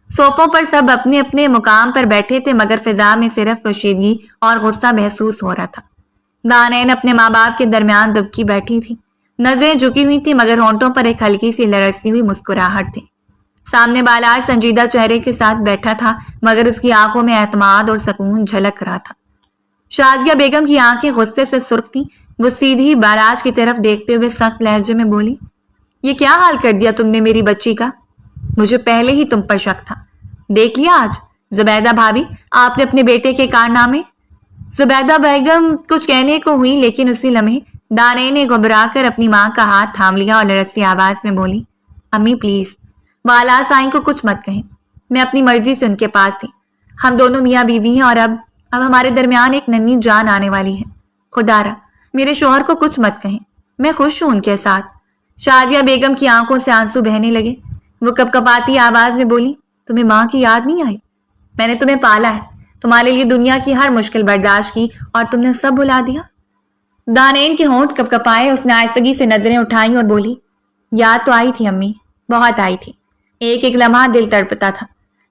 صوفوں پر سب اپنے اپنے مقام پر بیٹھے تھے، مگر فضا میں صرف کشیدگی اور غصہ محسوس ہو رہا تھا۔ دانین اپنے ماں باپ کے درمیان دبکی بیٹھی تھی، نظریں جھکی ہوئی تھی، مگر ہونٹوں پر ایک ہلکی سی لرزتی ہوئی مسکراہٹ تھی۔ سامنے بالاج سنجیدہ چہرے کے ساتھ بیٹھا تھا، مگر اس کی آنکھوں میں اعتماد اور سکون جھلک رہا تھا۔ شازیہ بیگم کی آنکھیں غصے سے سرخ تھیں۔ وہ سیدھی بالاج کی طرف دیکھتے ہوئے سخت لہجے میں بولی، یہ کیا حال کر دیا تم نے میری بچی کا؟ مجھے پہلے ہی تم پر شک تھا، دیکھ لیا آج؟ زبیدہ بھابھی، آپ نے اپنے بیٹے کے کارنامے۔ زبیدہ بیگم کچھ کہنے کو ہوئی، لیکن اسی لمحے دانین نے گھبرا کر اپنی ماں کا ہاتھ تھام لیا اور لرزتی آواز میں بولی، امی پلیز بالاج آئیں کو کچھ مت کہیں، میں اپنی مرضی سے ان کے پاس تھی، ہم دونوں میاں بیوی ہیں، اور اب ہمارے درمیان ایک ننھی جان آنے والی ہے۔ خدا را میرے شوہر کو کچھ مت کہیں، میں خوش ہوں ان کے ساتھ۔ شازیہ بیگم کی آنکھوں سے آنسو بہنے لگے۔ وہ کپکپاتی آواز میں بولی، تمہیں ماں کی یاد نہیں آئی؟ میں نے تمہیں پالا ہے، تمہارے لیے دنیا کی ہر مشکل برداشت کی، اور تم نے سب بھلا دیا۔ دانین کے ہونٹ کپکپائے، اس نے آہستگی سے نظریں اٹھائیں اور بولی، یاد تو آئی تھی امی، بہت آئی تھی، ایک ایک لمحہ دل تڑپتا تھا،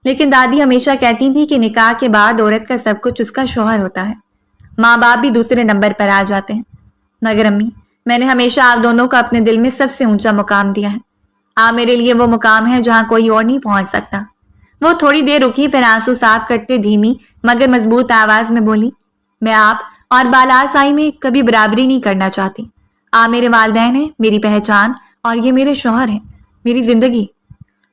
لیکن دادی ہمیشہ کہتی تھی کہ نکاح کے بعد عورت کا سب کچھ اس کا شوہر ہوتا ہے، ماں باپ بھی دوسرے نمبر پر آ جاتے ہیں۔ مگر امی، میں نے ہمیشہ آپ دونوں کو اپنے دل میں سب سے اونچا مقام دیا ہے، آپ میرے لیے وہ مقام ہے جہاں کوئی اور نہیں پہنچ سکتا۔ وہ تھوڑی دیر رکی، پھر آنسو صاف کرتے دھیمی مگر مضبوط آواز میں بولی، میں آپ اور بالاج آئی میں کبھی برابری نہیں کرنا چاہتی، آپ میرے والدین ہیں، میری پہچان، اور یہ میرے شوہر ہیں، میری زندگی۔